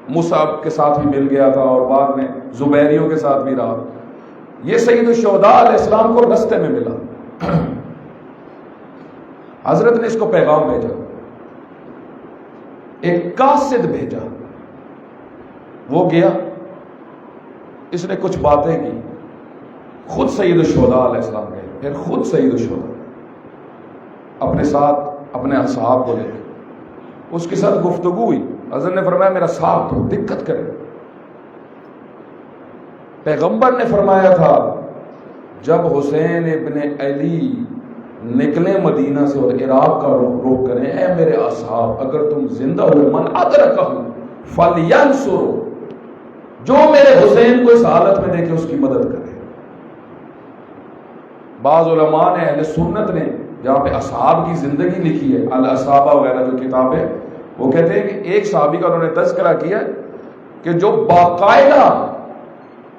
مصعب کے ساتھ بھی مل گیا تھا اور بعد میں زبیریوں کے ساتھ بھی رہا. یہ سید الشہداء علیہ السلام کو رستے میں ملا، حضرت نے اس کو پیغام بھیجا، ایک قاصد بھیجا. وہ گیا، اس نے کچھ باتیں کی، خود سید الشہداء علیہ السلام گئے، پھر خود سید الشہداء اپنے ساتھ اپنے اصحاب کو لے کے اس کے ساتھ گفتگو ہوئی. حضرت نے فرمایا میرا ساتھ دو، دقت کرے. پیغمبر نے فرمایا تھا جب حسین ابن علی نکلے مدینہ سے اور عراق کا رخ کریں، اے میرے اصحاب اگر تم زندہ ہو، من ادرکہ فلینصروا، جو میرے حسین کو اس حالت میں دیکھے اس کی مدد کرے. بعض علماء نے، اہل سنت نے جہاں پہ اصحاب کی زندگی لکھی ہے، الاصحابہ وغیرہ جو کتاب ہے، وہ کہتے ہیں کہ ایک صحابی کا انہوں نے تذکرہ کیا کہ جو باقاعدہ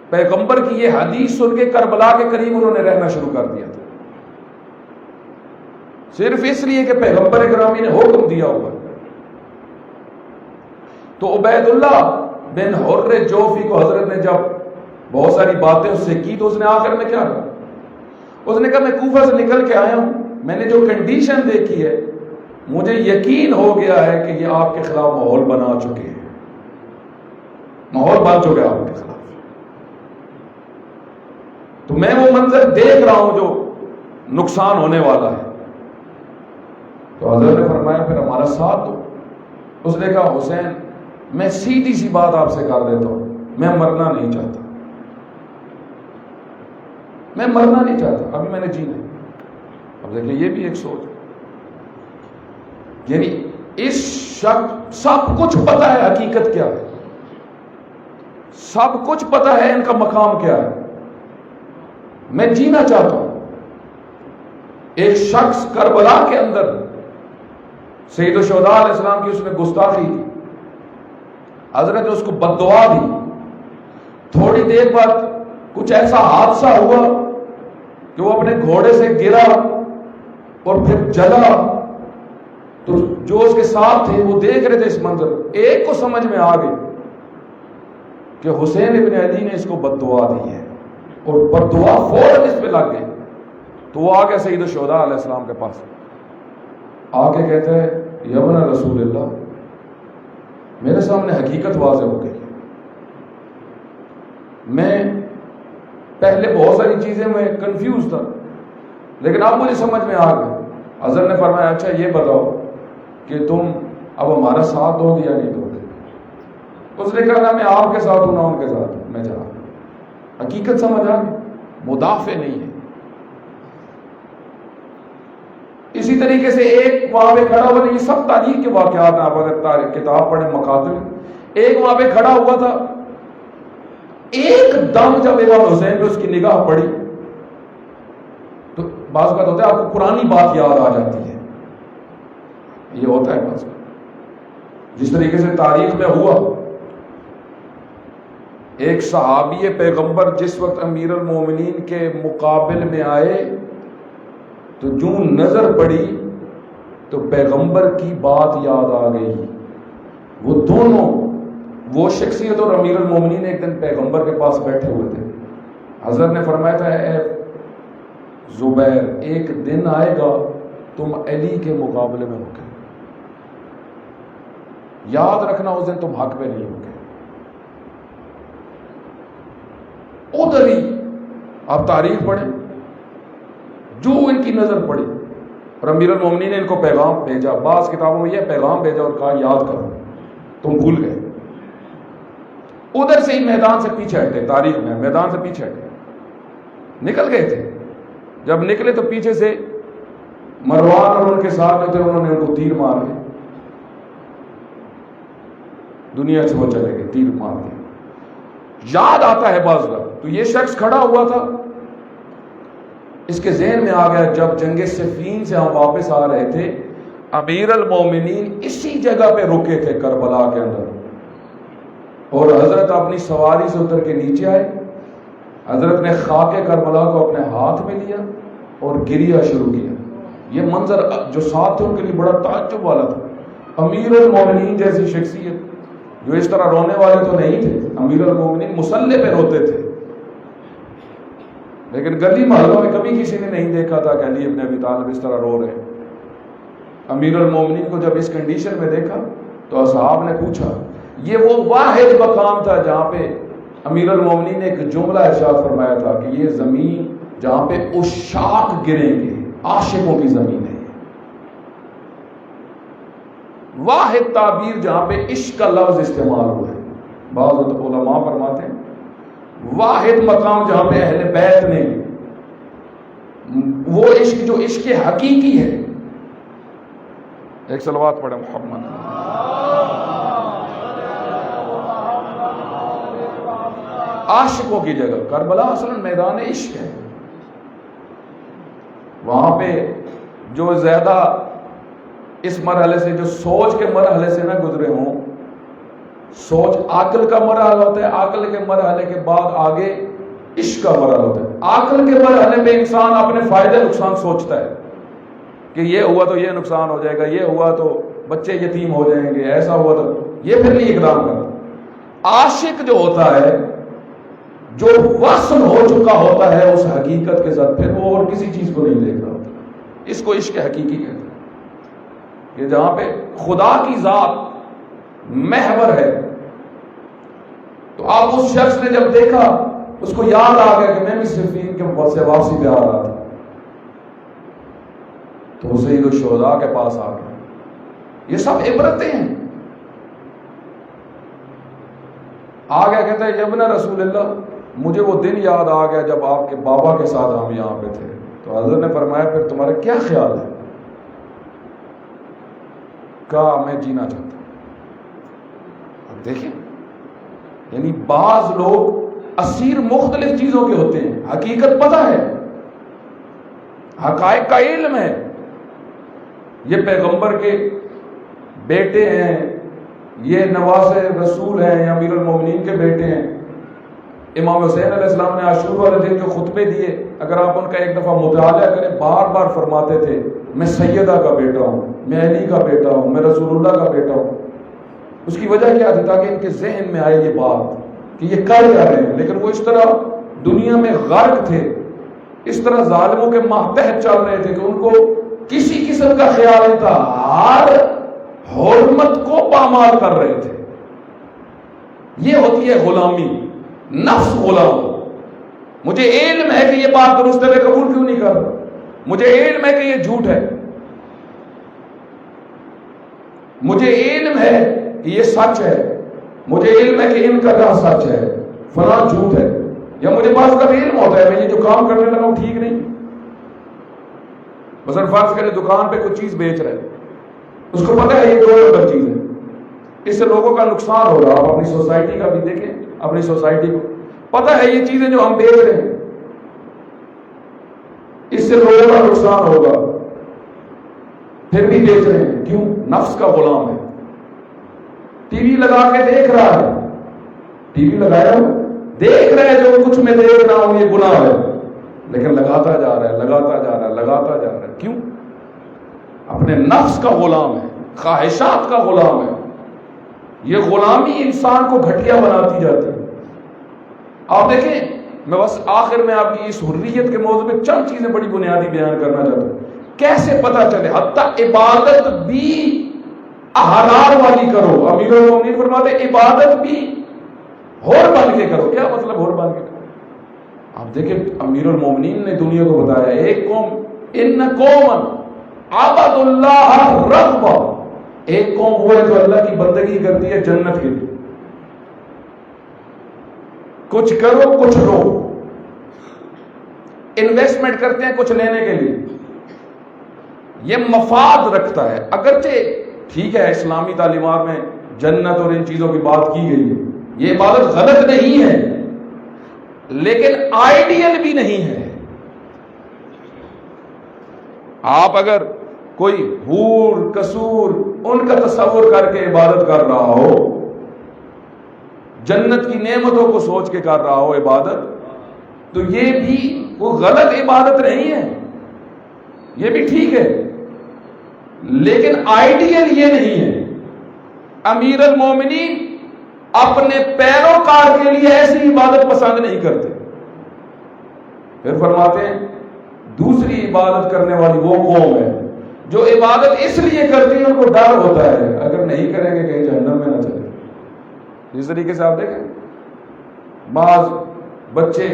پیغمبر کی یہ حدیث سن کے کربلا کے قریب انہوں نے رہنا شروع کر دیا تھا، صرف اس لیے کہ پیغمبر گرامی نے حکم دیا ہوا. تو عبید اللہ بن حر جوفی کو حضرت نے جب بہت ساری باتیں اس سے کی تو اس نے آخر میں کیا کہا؟ اس نے کہا میں کوفہ سے نکل کے آیا ہوں، میں نے جو کنڈیشن دیکھی ہے مجھے یقین ہو گیا ہے کہ یہ آپ کے خلاف ماحول بنا چکے ہیں، ماحول بن چکے آپ کے خلاف. تو میں وہ منظر دیکھ رہا ہوں جو نقصان ہونے والا ہے. تو حضرت نے فرمایا پھر ہمارا ساتھ دو. اس نے کہا حسین میں سیدھی سی بات آپ سے کر دیتا ہوں، میں مرنا نہیں چاہتا، میں مرنا نہیں چاہتا، ابھی میں نے جینا. اب دیکھیں یہ بھی ایک سوچ، یعنی اس شخص سب کچھ پتا ہے حقیقت کیا ہے، سب کچھ پتا ہے ان کا مقام کیا ہے، میں جینا چاہتا ہوں. ایک شخص کربلا کے اندر سید الشہداء علیہ السلام کی اس نے گستاخی کی، حضرت نے اس کو بد دعا دی. تھوڑی دیر بعد کچھ ایسا حادثہ ہوا کہ وہ اپنے گھوڑے سے گرا اور پھر جلا. تو جو اس کے ساتھ تھے وہ دیکھ رہے تھے اس منظر، ایک کو سمجھ میں آ گئی کہ حسین ابن علی نے اس کو بد دعا دی ہے، اور بد دعا فوراً اس پہ لگ گئی. تو وہ آ گیا سید الشہداء علیہ السلام کے پاس، آ کے کہتا ہے یا ابن رسول اللہ، میرے سامنے حقیقت واضح ہو گئی. میں پہلے بہت ساری چیزیں میں کنفیوز تھا لیکن اب مجھے سمجھ میں آ گیا. حضرت نے فرمایا اچھا یہ بتاؤ کہ تم اب ہمارا ساتھ دو گے یا نہیں دو گے؟ اس نے کہا نہ میں آپ کے ساتھ ہوں نہ ان کے ساتھ ہوں، میں جا رہا ہوں. حقیقت سمجھ آ گئی، مدافع نہیں ہے. اسی طریقے سے ایک وہاں پہ کھڑا ہوا، یہ سب تاریخ کے واقعات ہیں، آپ اگر کتاب پڑھیں مقاتل، ایک وہاں پہ کھڑا ہوا تھا، ایک دم جب امام حسین پہ اس کی نگاہ پڑی تو بعض بات ہوتا ہے آپ کو پرانی بات یاد آ جاتی ہے، یہ ہوتا ہے بعض بات. جس طریقے سے تاریخ میں ہوا، ایک صحابی پیغمبر جس وقت امیر المومنین کے مقابل میں آئے تو جو نظر پڑی تو پیغمبر کی بات یاد آ گئی. وہ دونوں وہ شخصیت اور امیر المومنین ایک دن پیغمبر کے پاس بیٹھے ہوئے تھے. حضرت نے فرمایا تھا اے زبیر ایک دن آئے گا تم علی کے مقابلے میں ہوگے, یاد رکھنا اس دن تم حق پہ نہیں ہوگے. ادھر ہی آپ تاریخ پڑھیں, جو ان کی نظر پڑی, اور امیر المومنین نے ان کو پیغام بھیجا. بعض کتابوں میں یہ پیغام بھیجا اور کہا یاد کرو, تم بھول گئے. ادھر سے ہی میدان سے پیچھے ہٹے, تاریخ میں میدان سے پیچھے ہٹے, نکل گئے تھے. جب نکلے تو پیچھے سے مروان اور ان کے ساتھ میں تھے, انہوں نے ان کو تیر مار کے دنیا سے وہ چلے گئے, تیر مار کے. یاد آتا ہے بعض لوگ, تو یہ شخص کھڑا ہوا تھا, اس کے ذہن میں آ گیا جب جنگ صفین سے ہم واپس آ رہے تھے امیر المومنین اسی جگہ پہ رکے تھے کربلا کے اندر, اور حضرت اپنی سواری سے اتر کے نیچے آئے. حضرت نے خاک کربلا کو اپنے ہاتھ میں لیا اور گریا شروع کیا. یہ منظر جو ساتھ تھے ان کے لیے بڑا تعجب والا تھا. امیر المومنین جیسی شخصیت جو اس طرح رونے والے تو نہیں تھے, امیر المومنین مصلی پہ روتے تھے, لیکن گلی محلوں میں کبھی کسی نے نہیں دیکھا تھا کہ علی ابن ابی طالب اس طرح رو رہے ہیں. امیر المومنین کو جب اس کنڈیشن میں دیکھا تو اصحاب نے پوچھا, یہ وہ واحد مقام تھا جہاں پہ امیر المومنین نے ایک جملہ ارشاد فرمایا تھا کہ یہ زمین جہاں پہ عشاق گریں گے, عاشقوں کی زمین ہے. واحد تعبیر جہاں پہ عشق کا لفظ استعمال ہوا ہے. بعض علماء فرماتے ہیں واحد مقام جہاں پہ اہل بیت نے وہ عشق جو عشق حقیقی ہے. ایک صلوات پڑھیں محمد. عاشقوں کی جگہ کربلا اصلا میدان عشق ہے. وہاں پہ جو زیادہ اس مرحلے سے, جو سوچ کے مرحلے سے نہ گزرے ہوں, سوچ عقل کا مرحلہ ہوتا ہے, عقل کے مرحلے کے بعد آگے عشق کا مرحلہ ہوتا ہے. عقل کے مرحلے میں انسان اپنے فائدے نقصان سوچتا ہے کہ یہ ہوا تو یہ نقصان ہو جائے گا, یہ ہوا تو بچے یتیم ہو جائیں گے, ایسا ہوا تو یہ پھر نہیں اقدام کرتا. عاشق جو ہوتا ہے, جو وصل ہو چکا ہوتا ہے اس حقیقت کے ساتھ, پھر وہ اور کسی چیز کو نہیں دیکھ رہا ہوتا. اس کو عشق حقیقی کہتے ہیں کہ جہاں پہ خدا کی ذات محور ہے. تو آپ اس شخص نے جب دیکھا اس کو یاد آ گیا کہ میں بھی صفین کے سے واپسی پہ آ رہا تھا, تو سید الشہداء کے پاس آ گیا. یہ سب عبرتیں ہیں. آ گیا کہتا ہے ابن رسول اللہ, مجھے وہ دن یاد آ گیا جب آپ کے بابا کے ساتھ ہم یہاں پہ تھے. تو حضرت نے فرمایا پھر تمہارا کیا خیال ہے؟ کہا میں جینا چاہتا ہوں. اب دیکھیں, یعنی بعض لوگ اسیر مختلف چیزوں کے ہوتے ہیں. حقیقت پتہ ہے, حقائق کا علم ہے, یہ پیغمبر کے بیٹے ہیں, یہ نواز رسول ہیں, یا امیر المومنین کے بیٹے ہیں. امام حسین علیہ السلام نے عاشور والے دن جو خطبے دیے, اگر آپ ان کا ایک دفعہ مطالعہ کریں, بار بار فرماتے تھے میں سیدہ کا بیٹا ہوں, میں علی کا بیٹا ہوں, میں رسول اللہ کا بیٹا ہوں. اس کی وجہ کیا تھی؟ تاکہ ان کے ذہن میں آئے یہ بات کہ یہ کر کیا رہے ہیں. لیکن وہ اس طرح دنیا میں غرق تھے, اس طرح ظالموں کے ماتحت چل رہے تھے کہ ان کو کسی قسم کا خیال نہیں تھا, ہر حرمت کو پامال کر رہے تھے. یہ ہوتی ہے غلامی, نفس غلام. مجھے علم ہے کہ یہ بات درست ہے, میں قبول کیوں نہیں کر رہا؟ مجھے علم ہے کہ یہ جھوٹ ہے, مجھے علم ہے کہ یہ سچ ہے, مجھے علم ہے کہ ان کا کہا سچ ہے, فلاں جھوٹ ہے. یا مجھے بعض کا علم ہوتا ہے میں یہ جو کام کرنے لگا ہوں ٹھیک نہیں. مثلا فرض کرے دکان پہ کوئی چیز بیچ رہے, اس کو پتہ ہے یہ 2 نمبر چیز ہے, اس سے لوگوں کا نقصان ہو رہا. آپ اپنی سوسائٹی کا بھی دیکھیں, اپنی سوسائٹی کو پتہ ہے یہ چیزیں جو ہم بیچ رہے ہیں اس سے لوگوں کا نقصان ہوگا, پھر بھی بیچ رہے ہیں. کیوں؟ نفس کا غلام ہے. ٹی وی لگا کے دیکھ رہا ہے, ٹی وی لگایا دیکھ رہے ہیں, جو کچھ میں دیکھ رہا ہوں یہ گناہ ہے, لیکن لگاتا جا رہا ہے, لگاتا جا رہا ہے, لگاتا جا رہا ہے. کیوں؟ اپنے نفس کا غلام ہے, خواہشات کا غلام ہے. یہ غلامی انسان کو گھٹیا بناتی جاتی ہے. آپ دیکھیں، میں بس آخر میں آپ کی اس حریت کے موضوع میں چند چیزیں بڑی بنیادی بیان کرنا چاہتا ہوں. کیسے پتہ چلے حتیٰ عبادت بھی احرار والی کرو. امیر المومنین فرماتے عبادت بھی ہور بن کے کرو. کیا مطلب ہور بن کے کرو؟ آپ دیکھیں امیر المومنین نے دنیا کو بتایا ایک قوم، ان قوم عبد اللہ رغبا، ایک قوم وہ ہے جو اللہ کی بندگی کرتی ہے جنت کے لیے. کچھ کرو کچھ لو، انویسٹمنٹ کرتے ہیں کچھ لینے کے لیے. یہ مفاد رکھتا ہے. اگرچہ ٹھیک ہے اسلامی تعلیمات میں جنت اور ان چیزوں کی بات کی گئی ہے، یہ عبادت غلط نہیں ہے، لیکن آئیڈیل بھی نہیں ہے. آپ اگر کوئی حور قصور ان کا تصور کر کے عبادت کر رہا ہو، جنت کی نعمتوں کو سوچ کے کر رہا ہو عبادت، تو یہ بھی وہ غلط عبادت نہیں ہے، یہ بھی ٹھیک ہے، لیکن آئیڈیل یہ نہیں ہے. امیر المومنین اپنے پیروکار کے لیے ایسی عبادت پسند نہیں کرتے. پھر فرماتے ہیں دوسری عبادت کرنے والی وہ قوم ہے جو عبادت اس لیے کرتی ہے ان کو ڈر ہوتا ہے اگر نہیں کریں گے کہیں جہنم میں نہ چلے. جس طریقے سے آپ دیکھیں بعض بچے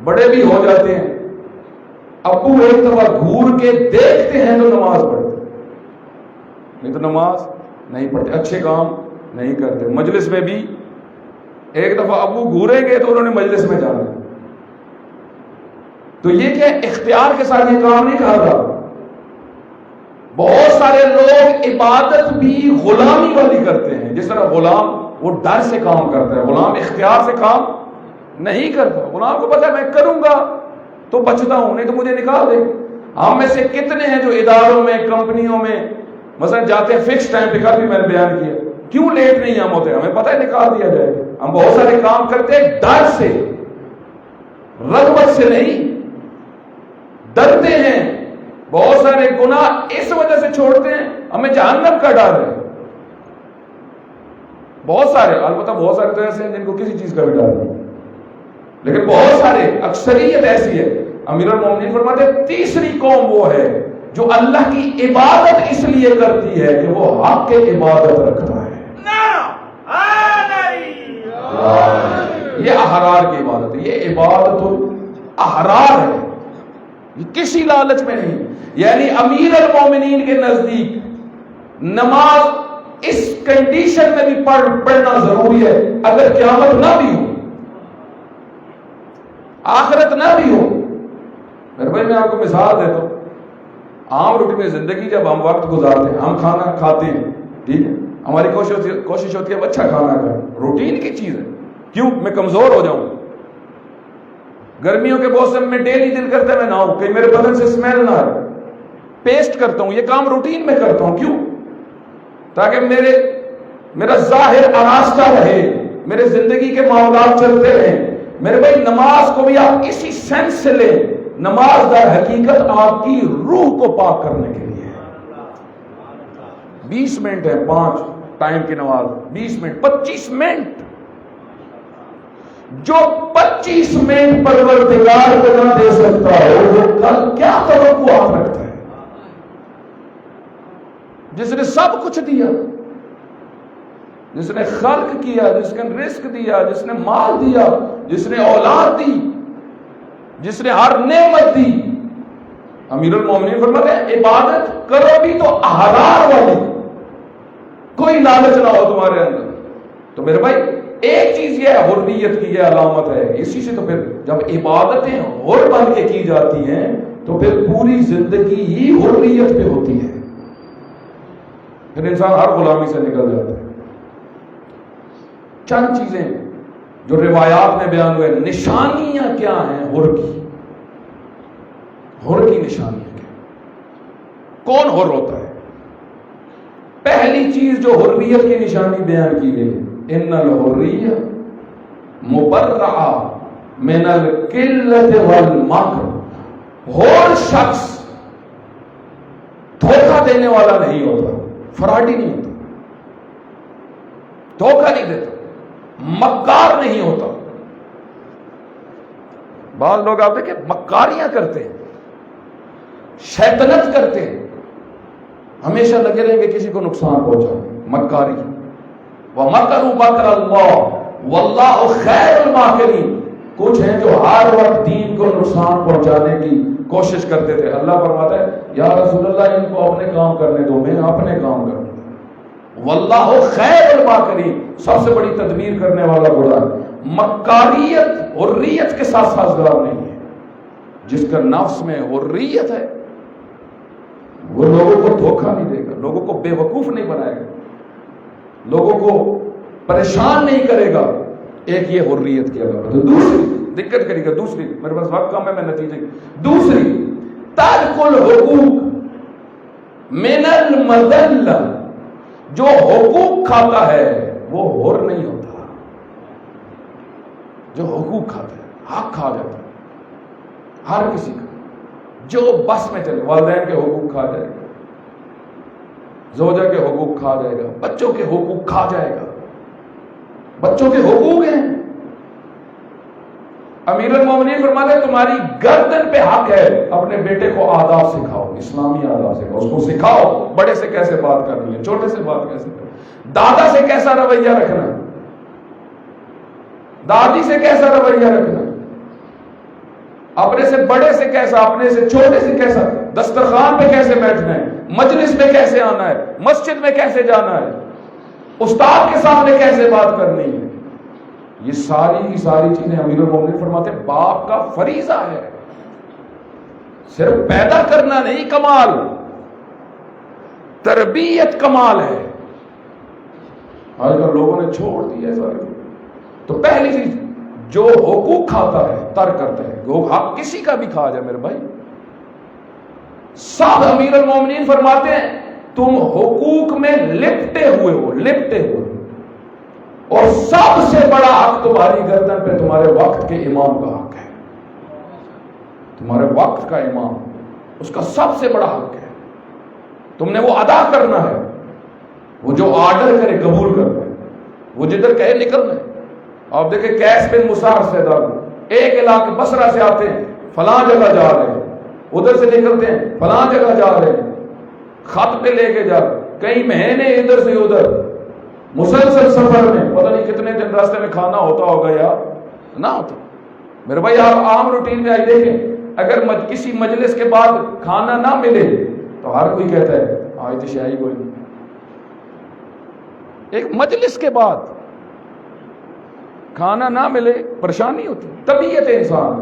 بڑے بھی ہو جاتے ہیں، ابو ایک دفعہ گھور کے دیکھتے ہیں تو نماز پڑھتے، نہیں تو نماز نہیں پڑھتے، اچھے کام نہیں کرتے. مجلس میں بھی ایک دفعہ ابو گھوریں گے تو انہوں نے مجلس میں جانا. تو یہ کیا اختیار کے ساتھ یہ کام نہیں کر رہا. بہت سارے لوگ عبادت بھی غلامی والی کرتے ہیں. جس طرح غلام وہ ڈر سے کام کرتا ہے، غلام اختیار سے کام نہیں کرتا. غلام کو پتا ہے میں کروں گا تو بچتا ہوں، نہیں تو مجھے نکال دے. ہم میں سے کتنے ہیں جو اداروں میں کمپنیوں میں مثلا جاتے ہیں فکس ٹائم پہ، کل بھی میں نے بیان کیا کیوں لیٹ نہیں ہم ہوتے، ہمیں پتہ ہے نکال دیا جائے گا. ہم بہت سارے کام کرتے ہیں ڈر سے، رغبت سے نہیں، ڈرتے ہیں. بہت سارے گناہ اس وجہ سے چھوڑتے ہیں ہمیں جہنم کا ڈر ہے. بہت سارے، البتہ بہت سارے تو ایسے ہیں جن کو کسی چیز کا بھی ڈر نہیں، لیکن بہت سارے، اکثریت ایسی ہے. امیر المومنین فرماتے ہیں تیسری قوم وہ ہے جو اللہ کی عبادت اس لیے کرتی ہے کہ وہ حق کے عبادت رکھتا ہے. یہ احرار کی عبادت ہے، یہ عبادت احرار ہے، یہ کسی لالچ میں نہیں. یعنی امیر المومنین کے نزدیک نماز اس کنڈیشن میں بھی پڑھنا ضروری ہے اگر قیامت نہ بھی ہو، آخرت نہ بھی ہو. میرے بھائی میں آپ کو مثال دیتا ہوں. عام روٹین میں زندگی جب ہم وقت گزارتے ہیں، ہم کھانا کھاتے ہیں، ٹھیک ہے، ہماری کوشش ہوتی ہے اچھا کھانا کھائیں، روٹین کی چیز ہے. کیوں؟ میں کمزور ہو جاؤں. گرمیوں کے موسم میں ڈیلی دل کرتا ہے میں نہاؤں کہ میرے بدن سے اسمیل نہ آئے، پیسٹ کرتا ہوں، یہ کام روٹین میں کرتا ہوں. کیوں؟ تاکہ میرا ظاہر آراستہ رہے، میرے زندگی کے معاملات چلتے رہیں. میرے بھائی نماز کو بھی آپ اسی سینس سے لیں، نماز در حقیقت آپ کی روح کو پاک کرنے کے لیے. 20 منٹ ہے 5 ٹائم کی نماز، 20 منٹ 25 منٹ. جو 25 منٹ پروردگار کو نہ دے سکتا ہے وہ کل کیا توقعات رکھتا ہے؟ جس نے سب کچھ دیا، جس نے خلق کیا، جس نے رزق دیا، جس نے مال دیا، جس نے اولاد دی، جس نے ہر نعمت دی. امیر المومنین فرماتے ہیں عبادت کرو بھی تو احرار والی، کوئی لالچ نہ ہو تمہارے اندر. تو میرے بھائی ایک چیز یہ ہے، حریت کی یہ علامت ہے. اسی سے تو پھر جب عبادتیں حر بن کے کی جاتی ہیں تو پھر پوری زندگی ہی حریت پہ ہوتی ہے، پھر انسان ہر غلامی سے نکل جاتا ہے. چند چیزیں جو روایات میں بیان ہوئے، نشانیاں کیا ہیں حر کی، حر کی نشانیاں کیا، کون حر ہوتا ہے؟ پہلی چیز جو حریت کی نشانی بیان کی گئی، ان الحریہ مبرعہ من القلۃ والمکر. حر شخص دھوکہ دینے والا نہیں ہوتا، فراڈی نہیں ہوتا. دھوکہ نہیں دیتا, مکار نہیں ہوتا. بعض لوگ آپ دیکھیں مکاریاں کرتے ہیں, شیطنت کرتے ہیں, ہمیشہ لگے رہیں گے کسی کو نقصان پہنچانے. مکاری. وَمَكَرُوا مَكْرَ اللَّهِ وَاللَّهُ خَيْرُ الْمَاكِرِينَ. کچھ ہیں جو ہر وقت دین کو نقصان پہنچانے کی کوشش کرتے تھے. اللہ فرماتا ہے یا رسول اللہ ان کو اپنے کام کرنے دو, میں اپنے کام کروں گا. واللہ خیر الماکرین, سب سے بڑی تدبیر کرنے والا بڑا ہے. مکاریت حریت کے ساتھ سازگار نہیں ہے. جس کا نفس میں حریت ہے وہ لوگوں کو دھوکہ نہیں دے گا, لوگوں کو بے وقوف نہیں بنائے گا, لوگوں کو پریشان نہیں کرے گا. ایک یہ حریت کی علامت ہے. دوسری دقت کرے گا, دوسری میرے پاس وقت کم ہے, میں نتیجے. دوسری ترک الحقوق من المذلہ. جو حقوق کھاتا ہے وہ حر نہیں ہوتا. جو حقوق کھاتا ہے, حق کھا جاتا ہے ہر کسی کا, جو بس میں چلے. والدین کے حقوق کھا جائے گا, زوجہ کے حقوق کھا جائے گا, بچوں کے حقوق کھا جائے گا. بچوں کے حقوق ہیں. امیر المومنین فرماتے ہیں تمہاری گردن پہ حق ہے, اپنے بیٹے کو آداب سکھاؤ, اسلامی آداب سکھاؤ. اس کو سکھاؤ بڑے سے کیسے بات کرنی ہے, چھوٹے سے بات کیسے کرنی, دادا سے کیسا رویہ رکھنا ہے, دادی سے کیسا رویہ رکھنا ہے, اپنے سے بڑے سے کیسا, اپنے سے چھوٹے سے کیسا, دسترخوان پہ کیسے بیٹھنا ہے, مجلس میں کیسے آنا ہے, مسجد میں کیسے جانا ہے, استاد کے سامنے کیسے بات کرنی ہے. یہ ساری کی ساری چیزیں امیر المومنین فرماتے ہیں باپ کا فریضہ ہے. صرف پیدا کرنا نہیں کمال, تربیت کمال ہے. آج کل لوگوں نے چھوڑ دی ہے ساری. تو پہلی چیز جو حقوق کھاتا ہے ترک کرتا ہے. حق کسی کا بھی کھا جائے میرے بھائی, سب امیر المومنین فرماتے ہیں تم حقوق میں لپٹے ہوئے ہو, لپٹے ہوئے. اور سب سے بڑا حق تمہاری گردن پہ تمہارے وقت کے امام کا حق ہے. تمہارے وقت کا امام, اس کا سب سے بڑا حق ہے. تم نے وہ ادا کرنا ہے. وہ جو آرڈر کرے قبول کرنا ہے, وہ جدھر کہے نکلنا ہے. آپ دیکھیں قیس بن مسار سے ایک علاقے بصرہ سے آتے ہیں, فلاں جگہ جا رہے ہیں, ادھر سے نکلتے ہیں فلاں جگہ جا رہے ہیں, خط پہ لے کے جا, کئی مہینے ادھر سے ادھر, مسلسل سفر میں, پتہ نہیں کتنے دن راستے میں کھانا ہوتا ہوگا یا نہ ہوتا. میرے بھائی آپ عام روٹین میں آئی دیکھیں, اگر کسی مجلس کے بعد کھانا نہ ملے تو ہر کوئی کہتا ہے آج تو شاہی کوئی نہیں. ایک مجلس کے بعد کھانا نہ ملے پریشانی ہوتی. طبیعت انسان,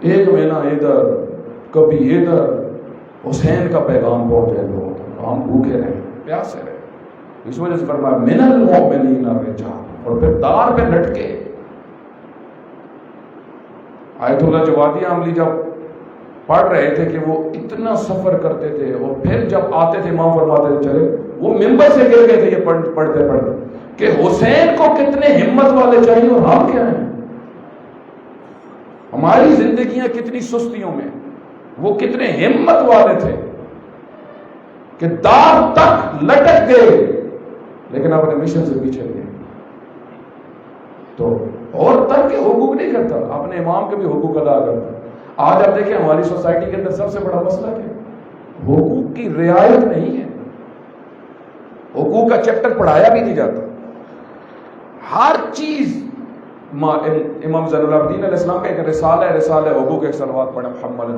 ایک مہینہ ادھر کبھی ادھر, حسین کا پیغام پہنچے لوگوں تک, ہم بھوکے رہے, پیاسے رہے. اس وجہ سے فرمایا من المؤمنین الرجال, اور پھر دار پہ لٹکے. آیت اللہ جوادی عملی جب پڑھ رہے تھے کہ وہ اتنا سفر کرتے تھے, اور پھر جب آتے تھے امام فرماتے تھے چلے, وہ ممبر سے گر گئے تھے یہ پڑھتے پڑھتے کہ حسین کو کتنے ہمت والے چاہیے اور ہم کیا ہیں. ہماری زندگیاں کتنی سستیوں میں, وہ کتنے ہمت والے تھے کہ دار تک لٹک گئے لیکن اپنے مشن سے پیچھے گئے. تو اور ترک کے حقوق نہیں کرتا, اپنے امام کے بھی حقوق ادا کرتا. آج آپ دیکھیں ہماری سوسائٹی کے اندر سب سے بڑا مسئلہ کیا ہے, حقوق کی رعایت نہیں ہے. حقوق کا چیپٹر پڑھایا بھی نہیں جاتا. ہر چیز امام زین العابدین علیہ السلام کا ایک رسالہ ہے, رسالہ حقوق ایک صلوات پڑھیں محمد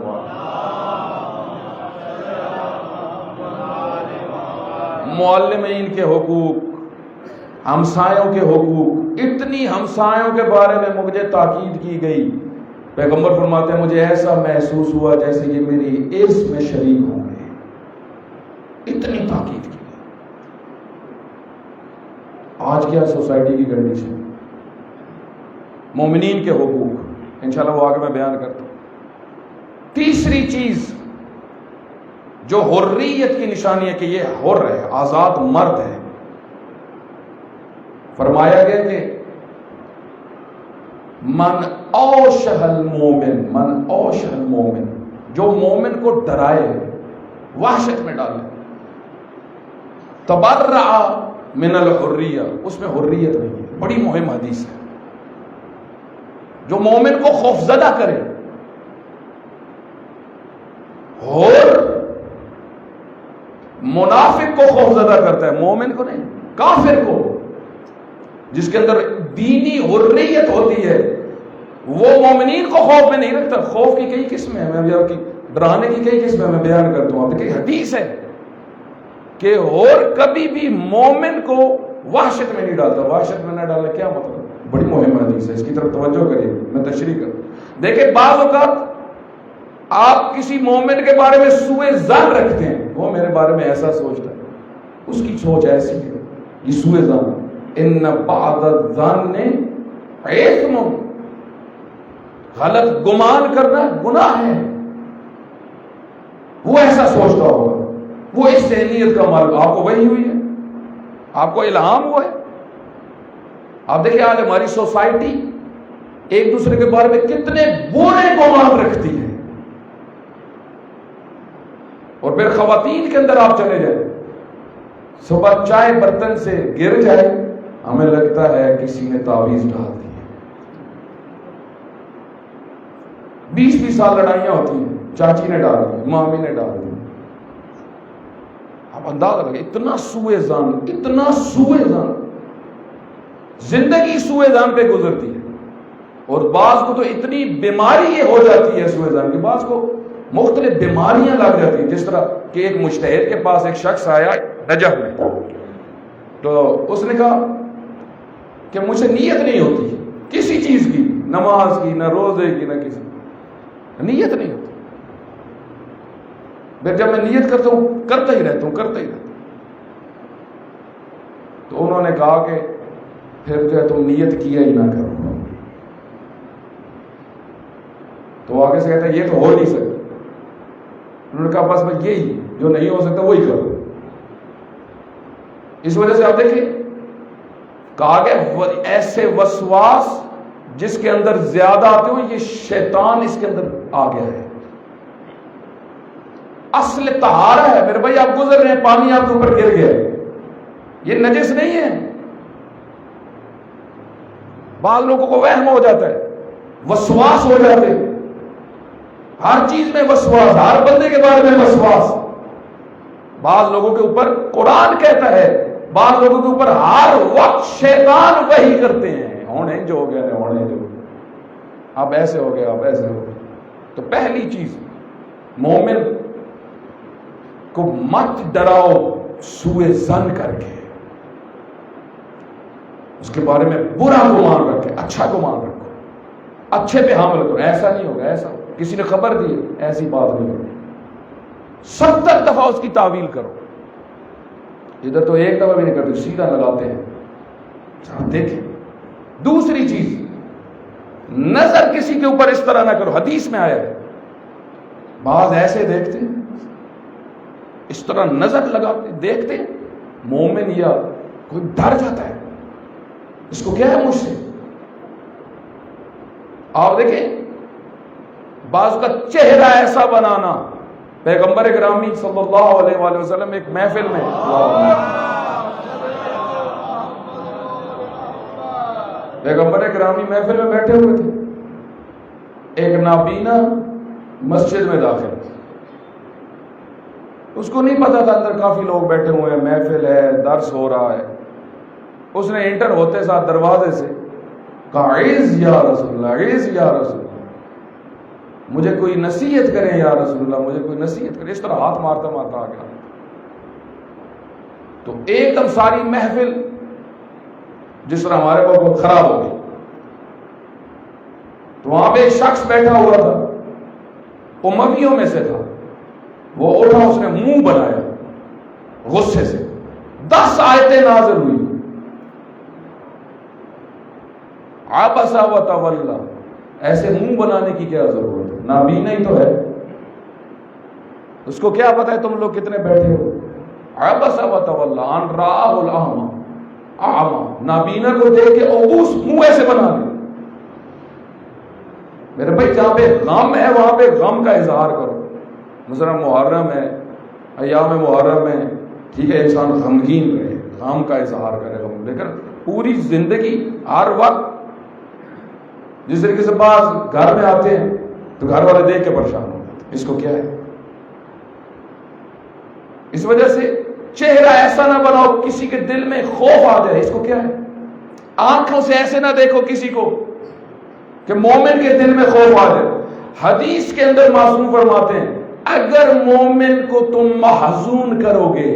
معلمین کے حقوق, ہمسایوں کے حقوق. اتنی ہمسایوں کے بارے میں مجھے تاکید کی گئی, پیغمبر فرماتے ہیں مجھے ایسا محسوس ہوا جیسے یہ میری عرس میں شریک ہوں گے. اتنی تاکید کی. آج کیا سوسائٹی کی کنڈیشن, مومنین کے حقوق, انشاءاللہ وہ آگے میں بیان کرتا ہوں. تیسری چیز جو حریت کی نشانی ہے کہ یہ حر ہے, آزاد مرد ہے. فرمایا گیا کہ من اوشہ المومن, من اوشہ المومن, جو مومن کو ڈرائے, وحشت میں ڈالے, تبرع من الحریہ، اس میں حریت نہیں ہے. بڑی مہم حدیث ہے جو مومن کو خوفزدہ کرے. اور منافق کو خوفزدہ کرتا ہے، مومن کو نہیں، کافر کو. جس کے اندر دینی حریت ہوتی ہے وہ مومنین کو خوف میں نہیں رکھتا. خوف کی کئی قسمیں ہیں، میں آپ کی ڈرانے کی کئی قسمیں میں بیان کرتا ہوں. آپ کی حدیث ہے کہ اور کبھی بھی مومن کو وحشت میں نہیں ڈالتا. وحشت میں نہ ڈالنا کیا مطلب؟ بڑی مہم حدیث ہے، اس کی طرف توجہ کریے، میں تشریح کروں. دیکھیں بعض اوقات آپ کسی مومن کے بارے میں سوء ظن رکھتے ہیں، وہ میرے بارے میں ایسا سوچتا ہے، اس کی سوچ ایسی ہے، یہ سوء ظن. ان بعض الظن اثم، غلط گمان کرنا گناہ ہے. وہ ایسا سوچتا ہوگا، وہ اس ذہنیت کا مالک. آپ کو وحی ہوئی ہے، آپ کو الہام ہوا ہے. آپ دیکھیں آج ہماری سوسائٹی ایک دوسرے کے بارے میں کتنے برے گمان رکھتی ہے. اور پھر خواتین کے اندر آپ چلے جائیں، صبح چائے برتن سے گر جائے، ہمیں لگتا ہے کسی نے تعویذ ڈال دی. 20 سال لڑائیاں ہوتی ہیں، چاچی نے ڈال دی، مامی نے ڈال دی. آپ اندازہ لگے اتنا سوء ظن، اتنا سوء ظن. زندگی سوء ظن پہ گزرتی ہے. اور بعض کو تو اتنی بیماری یہ ہو جاتی ہے سوء ظن کی، بعض کو مختلف بیماریاں لگ جاتی ہیں. جس طرح کہ ایک مجتہد کے پاس ایک شخص آیا نجف میں، تو اس نے کہا کہ مجھے نیت نہیں ہوتی کسی چیز کی، نماز کی، نہ روزے کی، نہ کسی نیت نہیں ہوتی. پھر جب میں نیت کرتا ہوں کرتا ہی رہتا ہوں. تو انہوں نے کہا کہ پھر جو ہے تم نیت کیا ہی نہ کرو. تو آگے سے کہتا ہے یہ تو ہو نہیں سکتا. انہوں نے کہا بس یہی جو نہیں ہو سکتا وہی کرو. اس وجہ سے آپ دیکھیں کہا کہ ایسے وسواس جس کے اندر زیادہ آتے ہو، یہ شیطان اس کے اندر آ گیا ہے. اصل طہارہ ہے میرے بھائی. آپ گزر رہے ہیں، پانی آپ کے اوپر گر گیا، یہ نجس نہیں ہے. بعض لوگوں کو وہم ہو جاتا ہے، وسواس ہو جاتے ہیں. ہر چیز میں وسواس، ہر بندے کے بارے میں وسواس. بعض لوگوں کے اوپر قرآن کہتا ہے، بعض لوگوں کے اوپر ہر وقت شیطان وحی کرتے ہیں. ہونے جو ہو گیا، ہونے جو آپ ایسے ہو گئے، آپ ایسے ہو گئے. تو پہلی چیز مومن کو مت ڈراؤ سوء ظن کر کے، اس کے بارے میں برا گمان رکھے، اچھا گمان رکھو، اچھے پہ حمل کرو. ایسا نہیں ہوگا، ایسا کسی نے خبر دی، ایسی بات نہیں ہوگی. 70 دفعہ اس کی تعویل کرو. ادھر تو ایک دفعہ بھی نہیں کرتے، سیدھا لگاتے ہیں. آپ دیکھیں. دوسری چیز، نظر کسی کے اوپر اس طرح نہ کرو. حدیث میں آیا ہے بعض ایسے دیکھتے ہیں، اس طرح نظر لگاتے دیکھتے، مومن یا کوئی ڈر جاتا ہے، اس کو کیا ہے مجھ سے. آپ دیکھیں بعض کا چہرہ ایسا بنانا. پیغمبر گرامی صلی اللہ علیہ وآلہ وسلم ایک محفل میں پیغمبر گرامی محفل میں بیٹھے ہوئے تھے. ایک نابینا مسجد میں داخل، اس کو نہیں پتا تھا اندر کافی لوگ بیٹھے ہوئے ہیں، محفل ہے، درس ہو رہا ہے. اس نے انٹر ہوتے ساتھ دروازے سے کہا عز یا رسول اللہ، عز یا رسول اللہ، مجھے کوئی نصیحت کریں یا رسول اللہ، مجھے کوئی نصیحت کریں. اس طرح ہاتھ مارتا مارتا آ گیا. تو ایک دم ساری محفل جس طرح ہمارے کو خراب ہو گئی. تو وہاں پہ ایک شخص بیٹھا ہوا تھا، امویوں میں سے تھا. وہ اٹھا، اس نے منہ بنایا غصے سے. 10 آیتیں نازل ہوئی. عبس و تولی. ایسے منہ بنانے کی کیا ضرورت ہے؟ نابینا ہی تو ہے، اس کو کیا پتا ہے تم لوگ کتنے بیٹھے ہو. عبس و تولی ان رآہ الاعمی. نابینا کو دیکھ کے عبوس منہ ایسے بنا لے. میرے بھائی جہاں پہ غم ہے وہاں پہ غم کا اظہار کرو. مثلا محرم ہے، ایام محرم ہے، ٹھیک ہے، انسان غمگین رہے، غم کا اظہار کرے گا، لیکن پوری زندگی ہر وقت جس طریقے سے بعض گھر میں آتے ہیں تو گھر والے دیکھ کے پریشان ہو جاتے ہیں، اس کو کیا ہے؟ اس وجہ سے چہرہ ایسا نہ بناؤ کسی کے دل میں خوف آ جائے، اس کو کیا ہے؟ آنکھوں سے ایسے نہ دیکھو کسی کو کہ مومن کے دل میں خوف آ جائے۔ حدیث کے اندر معصوم فرماتے ہیں اگر مومن کو تم محزون کرو گے،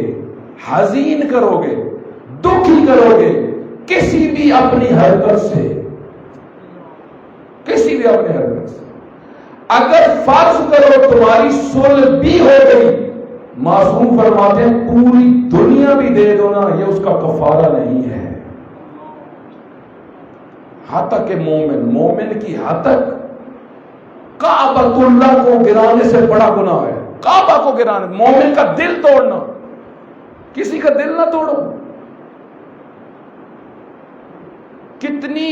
حزین کرو گے، دکھی کرو گے کسی بھی اپنی حرکت سے، کسی بھی اپنی حرکت سے، اگر فرض کرو تمہاری صلح بھی ہو گئی، معصوم فرماتے ہیں پوری دنیا بھی دے دو نا، یہ اس کا کفارہ نہیں ہے۔ حد تک کہ مومن کی حد تک کعبۃ اللہ کو گرانے سے بڑا گناہ ہے، کعبہ کو گرانے، مومن کا دل توڑنا، کسی کا دل نہ توڑو۔ کتنی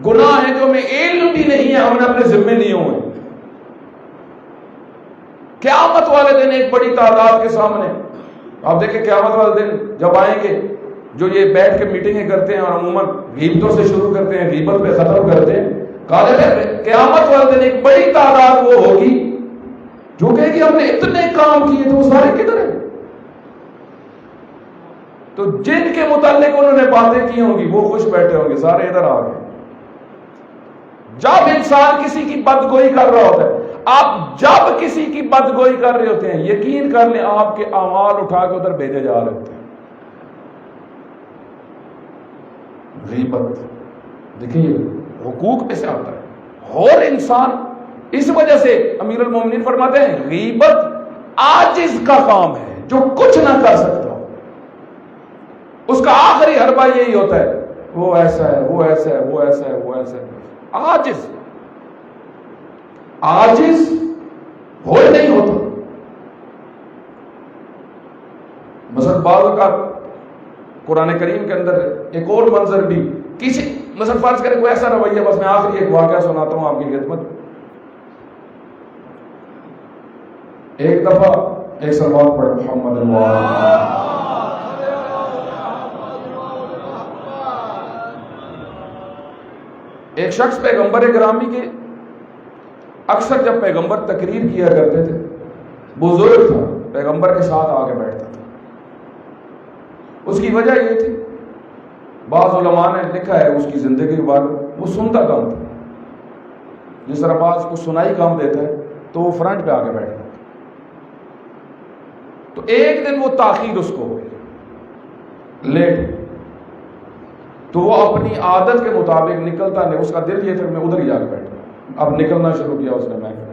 گناہ ہیں جو ہمیں علم بھی نہیں ہے، ہم نے اپنے ذمے لیے ہوئے۔ قیامت والے دن ایک بڑی تعداد کے سامنے آپ دیکھیں، قیامت والے دن جب آئیں گے، جو یہ بیٹھ کے میٹنگیں کرتے ہیں اور عموماً غیبتوں سے شروع کرتے ہیں، غیبت پہ ختم کرتے ہیں، قیامت والے دن ایک بڑی تعداد وہ ہوگی جو کہے کہ ہم نے اتنے کام کیے تو وہ سارے کدھر ہیں؟ تو جن کے متعلق انہوں نے باتیں کی ہوں گی وہ خوش بیٹھے ہوں گے، سارے ادھر آ گئے۔ جب انسان کسی کی بدگوئی کر رہا ہوتا ہے، آپ جب کسی کی بدگوئی کر رہے ہوتے ہیں، یقین کر لیں آپ کے اعمال اٹھا کے ادھر بھیجے جا رہے ہوتے ہیں۔ غیبت دیکھیے حقوق پہ سے آتا ہے، اور انسان اس وجہ سے امیر المومنین فرماتے ہیں غیبت عاجز کا کام ہے جو کچھ نہ کر سکتا، اس کا آخری حربہ یہی ہوتا ہے وہ ایسا ہے، وہ ایسا ہے، وہ ایسا ہے، وہ ایسا ہے، عاجز ہو نہیں ہوتا۔ مثلا بعض اوقات قرآن کریم کے اندر ایک اور منظر بھی کسی مثلا فرض کرے کوئی ایسا رویہ، بس میں آخری ایک واقعہ سناتا ہوں آپ کی خدمت۔ ایک دفعہ ایک صلوات پڑھ محمد ایک شخص پیغمبر گرامی کے اکثر جب پیغمبر تقریر کیا کرتے تھے، بزرگ تھا، پیغمبر کے ساتھ آ کے بیٹھتا تھا۔ اس کی وجہ یہ تھی، بعض علماء نے لکھا ہے اس کی زندگی کے بعد وہ سنتا کام تھا، جس طرح بعض کو سنائی کام دیتا ہے تو وہ فرنٹ پہ آ کے بیٹھتا تھا۔ تو ایک دن وہ تاخیر اس کو ہوئی، لیٹ، تو وہ اپنی عادت کے مطابق نکلتا نہیں، اس کا دل یہ تھا میں ادھر ہی جا کے بیٹھا، اب نکلنا شروع کیا اس نے محفل۔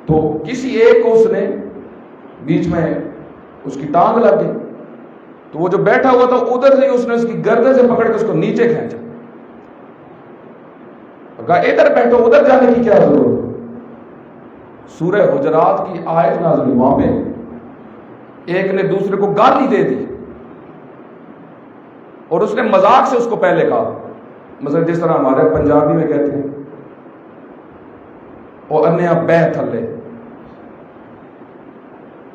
تو کسی ایک کو اس نے بیچ میں اس کی ٹانگ لگ گئی، تو وہ جو بیٹھا ہوا تھا ادھر سے اس نے اس کی گردن سے پکڑ کے اس کو نیچے کھینچا، کہا ادھر بیٹھو، ادھر جانے کی کیا ضرورت؟ سورہ حجرات کی آیت نازل ہوئی، وہاں پہ ایک نے دوسرے کو گالی دے دی اور اس نے مذاق سے اس کو پہلے کہا، مثلا جس طرح ہمارے پنجابی میں کہتے ہیں اور انیا بہ تھلے،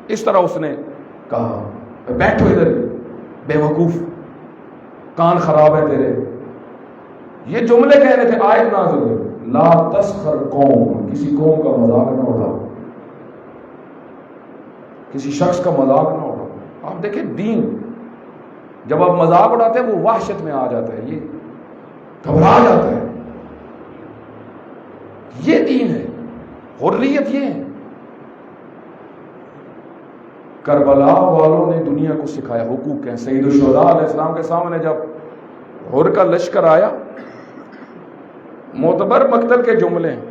اس طرح اس نے کہا بیٹھو ادھر بے وقوف، کان خراب ہے تیرے، یہ جملے کہہ رہے تھے۔ آیت نازل ہوئی لا تسخر قوم، کسی قوم کا مذاق نہ اڑاؤ، کسی شخص کا مذاق نہ اڑاؤ۔ آپ دیکھیں دین جب آپ مذاق اڑاتے ہیں وہ وحشت میں آ جاتا ہے، یہ گھبرا جاتا ہے، یہ دین ہے، حریت یہ ہے۔ کربلا والوں نے دنیا کو سکھایا حقوق ہیں۔ سید الشہداء علیہ السلام کے سامنے جب حر کا لشکر آیا، معتبر مقتل کے جملے ہیں،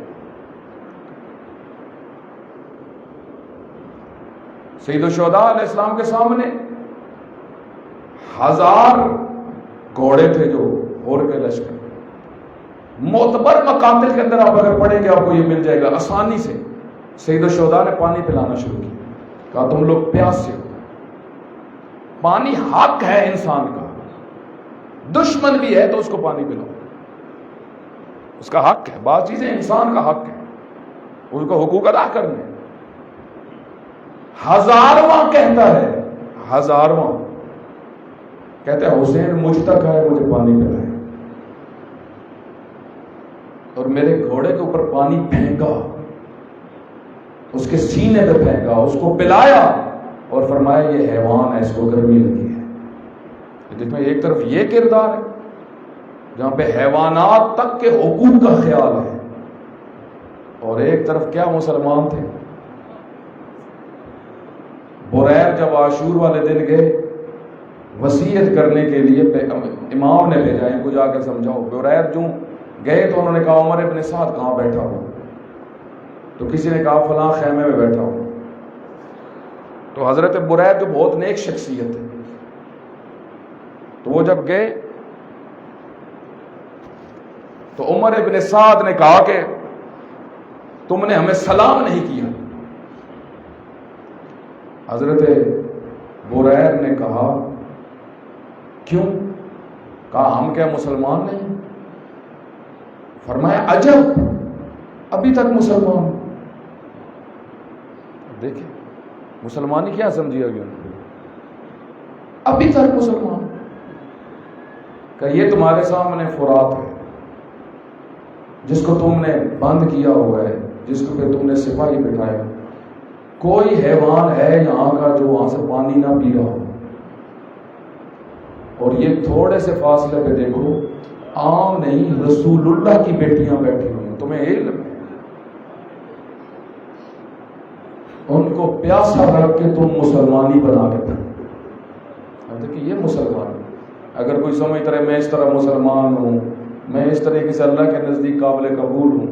سید الشہداء علیہ السلام کے سامنے 1000 گھوڑے تھے جو حر کے لشکر، معتبر مقاتل کے اندر آپ اگر پڑھیں گے آپ کو یہ مل جائے گا آسانی سے۔ سید الشہداء نے پانی پلانا شروع کیا، کہا تم لوگ پیاس سے ہو، پانی حق ہے انسان کا، دشمن بھی ہے تو اس کو پانی پلاؤ، اس کا حق ہے، بعض چیزیں انسان کا حق ہے، اس کو حقوق ادا کرنے۔ 1000واں کہتا ہے 1000واں کہتے ہیں حسین مجھ تک آئے مجھے پانی پلائے، اور میرے گھوڑے کے اوپر پانی پھینکا، اس کے سینے پہ پھینکا، اس کو پلایا اور فرمایا یہ حیوان ہے، اس کو گرمی لگی ہے۔ دیکھیں ایک طرف یہ کردار ہے جہاں پہ حیوانات تک کے حقوق کا خیال ہے، اور ایک طرف کیا مسلمان تھے۔ بریر جب عاشور والے دن گئے وصیت کرنے کے لیے، امام نے بھیجا ان کو جا کے سمجھاؤ۔ بریر جو گئے تو انہوں نے کہا عمر ابن سعد کہاں بیٹھا ہو؟ تو کسی نے کہا فلاں خیمے میں بیٹھا ہو۔ تو حضرت بریر جو بہت نیک شخصیت ہے، تو وہ جب گئے تو عمر ابن سعد نے کہا کہ تم نے ہمیں سلام نہیں کیا۔ حضرت بریر نے کہا کیوں؟ کہا ہم کیا مسلمان نہیں؟ فرمایا عجب، ابھی تک مسلمان۔ دیکھیں مسلمانی کیا سمجھیا گیا، ابھی تک مسلمان۔ کہ یہ تمہارے سامنے فرات ہے جس کو تم نے بند کیا ہوا ہے، جس کو پہ تم نے سپاہی بٹھایا، کوئی حیوان ہے یہاں کا جو وہاں سے پانی نہ پی رہا ہو؟ اور یہ تھوڑے سے فاصلے پہ دیکھو، عام نہیں رسول اللہ کی بیٹیاں بیٹھی ہوئی، تمہیں علم ہے، ان کو پیاسا رکھ کے تم مسلمانی بنا کے پڑھو۔ دیکھیں یہ مسلمان، اگر کوئی سمجھتا رہے میں اس طرح مسلمان ہوں، میں اس طریقے سے اللہ کے نزدیک قابل قبول ہوں،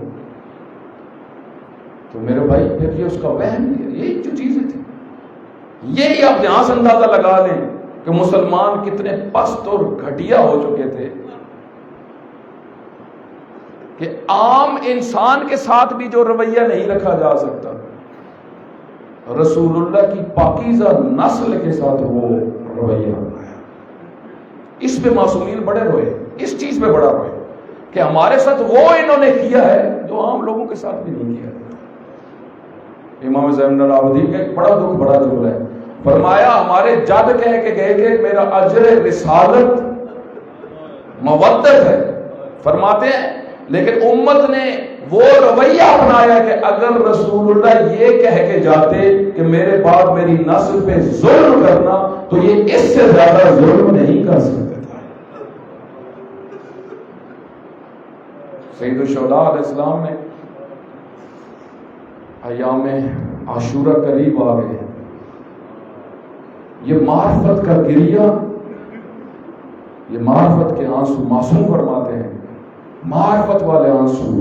تو میرے بھائی پھر یہ اس کا وہم ہے۔ یہی جو چیزیں تھیں، یہی آپ یہاں سے اندازہ لگا لیں کہ مسلمان کتنے پست اور گھٹیا ہو چکے تھے کہ عام انسان کے ساتھ بھی جو رویہ نہیں رکھا جا سکتا، رسول اللہ کی پاکیزہ نسل کے ساتھ وہ رویہ رکھا۔ اس پہ معصومین بڑے روئے، اس چیز پہ بڑا روئے کہ ہمارے ساتھ وہ انہوں نے کیا ہے جو عام لوگوں کے ساتھ بھی نہیں کیا۔ امام زین العابدین کا ایک بڑا دکھ بڑا جملہ ہے، فرمایا ہمارے جد کہہ کے گئے کہ میرا اجر رسالت مودت ہے، فرماتے ہیں لیکن امت نے وہ رویہ اپنایا کہ اگر رسول اللہ یہ کہہ کے جاتے کہ میرے بعد میری نسل پہ ظلم کرنا تو یہ اس سے زیادہ ظلم نہیں کر سکتے تھے۔ سید الشہداء علیہ السلام نے ایام عاشورہ قریب آ گئے، یہ معرفت کا گریہ، یہ معرفت کے آنسو، معصوم فرماتے ہیں معرفت والے آنسو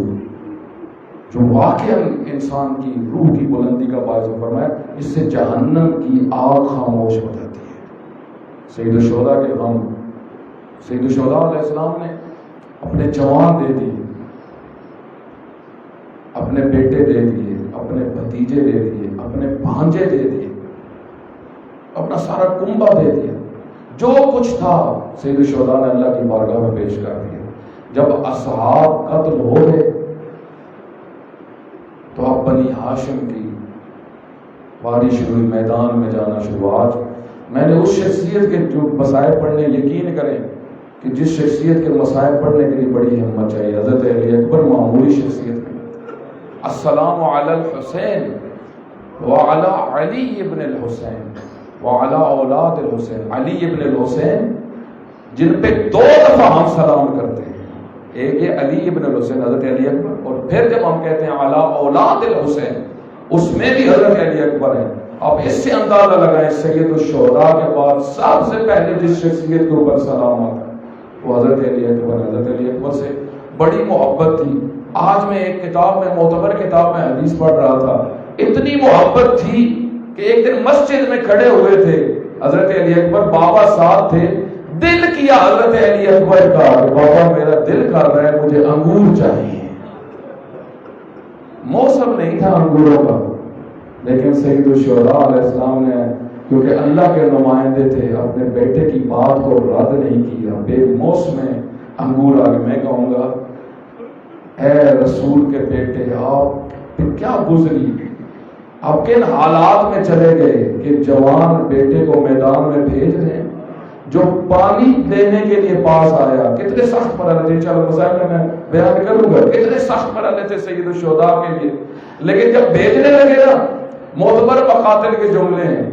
جو واقعا انسان کی روح کی بلندی کا باعث فرمایا، اس سے جہنم کی آگ خاموش ہو جاتی ہے۔ سید الشہداء کے غم، سید الشہداء علیہ السلام نے اپنے جوان دے دیے، اپنے بیٹے دے دیے، اپنے بھتیجے دے دیے، اپنے بھانجے دے دیے، اپنا سارا کنبہ دے دیا، جو کچھ تھا سید الشہداء نے اللہ کی بارگاہ میں پیش کر دیا۔ جب اصحاب قتل ہو گئے تو اب بنی ہاشم کی باری شروع، میدان میں جانا شروع۔ آج میں نے اس شخصیت کے جو مسائل پڑھنے، یقین کریں کہ جس شخصیت کے مسائل پڑھنے کے لیے بڑی ہمت چاہیے، حضرت علی اکبر معمولی شخصیت میں، السلام علی الحسین وعلی علی ابن الحسین وعلی اولاد الحسین، علی ابن الحسین جن پہ 2 دفعہ ہم سلام کرتے ہیں، ایک یہ علی ابن الحسین حضرت علی اکبر، اور پھر جب ہم کہتے ہیں علی اولاد الحسین اس میں بھی حضرت علی اکبر ہے۔ اب اس سے اندازہ لگائیں سید الشہداء کے بعد سب سے پہلے جس شخصیت کے اوپر سلام آتا ہے وہ حضرت علی اکبر۔ حضرت علی اکبر سے بڑی محبت تھی۔ آج میں ایک کتاب میں، معتبر کتاب میں حدیث پڑھ رہا تھا، اتنی محبت تھی کہ ایک دن مسجد میں کھڑے ہوئے تھے حضرت علی اکبر، بابا ساتھ تھے، دل کیا حضرت علی اکبر کا کہ بابا میرا دل کر رہا ہے مجھے انگور چاہیے۔ موسم نہیں تھا انگوروں کا، لیکن سید الشہداء علیہ السلام نے کیونکہ اللہ کے نمائندے تھے اپنے بیٹے کی بات کو رد نہیں کیا، بے موسم انگور آگے۔ میں کہوں گا اے رسول کے بیٹے، آپ کیا گزری آپ کن حالات میں چلے گئے کہ جوان بیٹے کو میدان میں بھیج رہے ہیں، جو پانی دینے کے لیے پاس آیا، کتنے سخت مرحلے تھے، چلو مسائل میں بیان کروں گا، کتنے سخت مرحلے تھے سید الشہداء کے لیے، لیکن جب بھیجنے لگے نا، معتبر مقاتل کے جملے ہیں،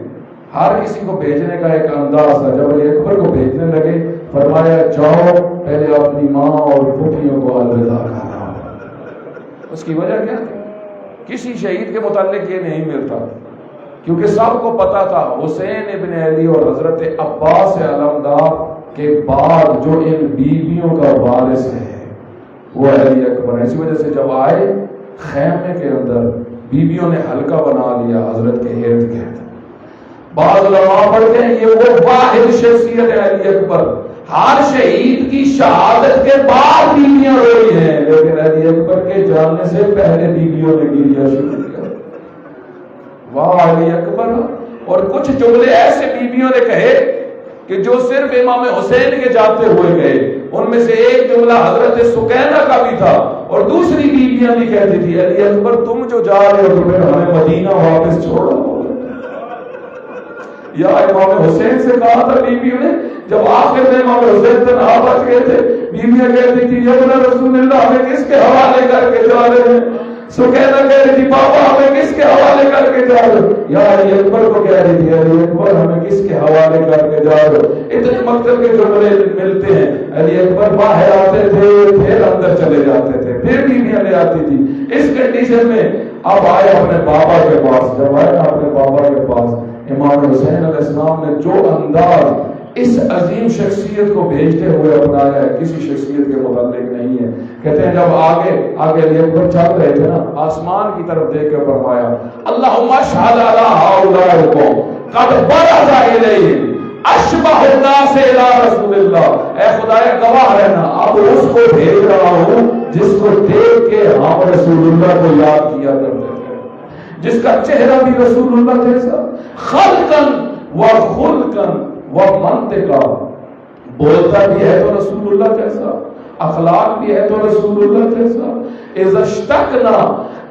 ہر کسی کو بھیجنے کا ایک انداز تھا، جب علی اکبر کو بھیجنے لگے فرمایا جاؤ پہلے اپنی ماں اور پھوپھیوں کو الوداع کرنا۔ اس کی وجہ کیا تھی؟ کسی شہید کے متعلق یہ نہیں ملتا، کیونکہ سب کو پتا تھا حسین ابن علی اور حضرت عباس علمدار کے بعد جو ان بیویوں کا وارث ہے وہ علی اکبر ہے۔ اسی وجہ سے جب آئے خیمے کے اندر بیویوں نے حلقہ بنا لیا حضرت کے ارد گرد۔ بعض علماء پڑھتے ہیں یہ وہ واحد شخصیت ہے علی اکبر، ہر شہید کی شہادت کے بعد بیویاں روئی ہیں، لیکن علی اکبر کے جانے سے پہلے بیویوں نے گریا شروع کیا۔ واہ علی اکبر۔ اور کچھ جملے ایسے بیویوں نے کہے کہ جو صرف امام حسین کے جاتے ہوئے گئے، ان میں سے ایک جملہ حضرت سکینہ کا بھی تھا، اور دوسری بیویاں بھی کہتی تھی علی اکبر تم جو جا رہے ہو تو پھر ہمیں مدینہ واپس چھوڑو۔ یا امام حسین سے کہا تھا بیویوں نے، جب آخر میں امام حسین تنہا بچ گئے تھے، بیویاں کہتی تھی یا رسول اللہ ہمیں کس کے حوالے کر کے جا رہے ہیں؟ سکینہ کہہ رہی تھی بابا ہمیں کس کے حوالے کر کے جا رہے ہو؟ یا علی اکبر کو کہہ رہی تھی علی اکبر ہمیں کس کے حوالے کر کے جا رہے ہو؟ اتنے مقصد کے جملے ملتے ہیں۔ علی اکبر باہر آتے تھے پھر اندر چلے جاتے تھے، پھر بیویاں لے آتی تھی۔ اس کنڈیشن میں اب آئے اپنے بابا کے پاس، جب آئے اپنے بابا کے پاس امام حسین علیہ السلام نے جو انداز اس عظیم شخصیت کو بھیجتے ہوئے اپنایا ہے کسی شخصیت کے متعلق نہیں ہے۔ کہتے ہیں جب آگے علی اکبر چل رہے تھے نا، آسمان کی طرف دیکھ کے فرمایا اللہم اشہد علی ہؤلاء القوم قد برز الیہم اشبہ الناس الی رسول اللہ۔ اے خدایا گواہ رہنا اب اس کو بھیج رہا ہوں جس کو دیکھ کے ہم رسول اللہ کو یاد کیا کرتے تھے، جس کا چہرہ بھی رسول اللہ جیسا، خلقن و خلقن و منطقہ، بولتا بھی ہے تو رسول اللہ جیسا، اخلاق بھی ہے تو رسول اللہ جیسا۔ اذا اشتقنا،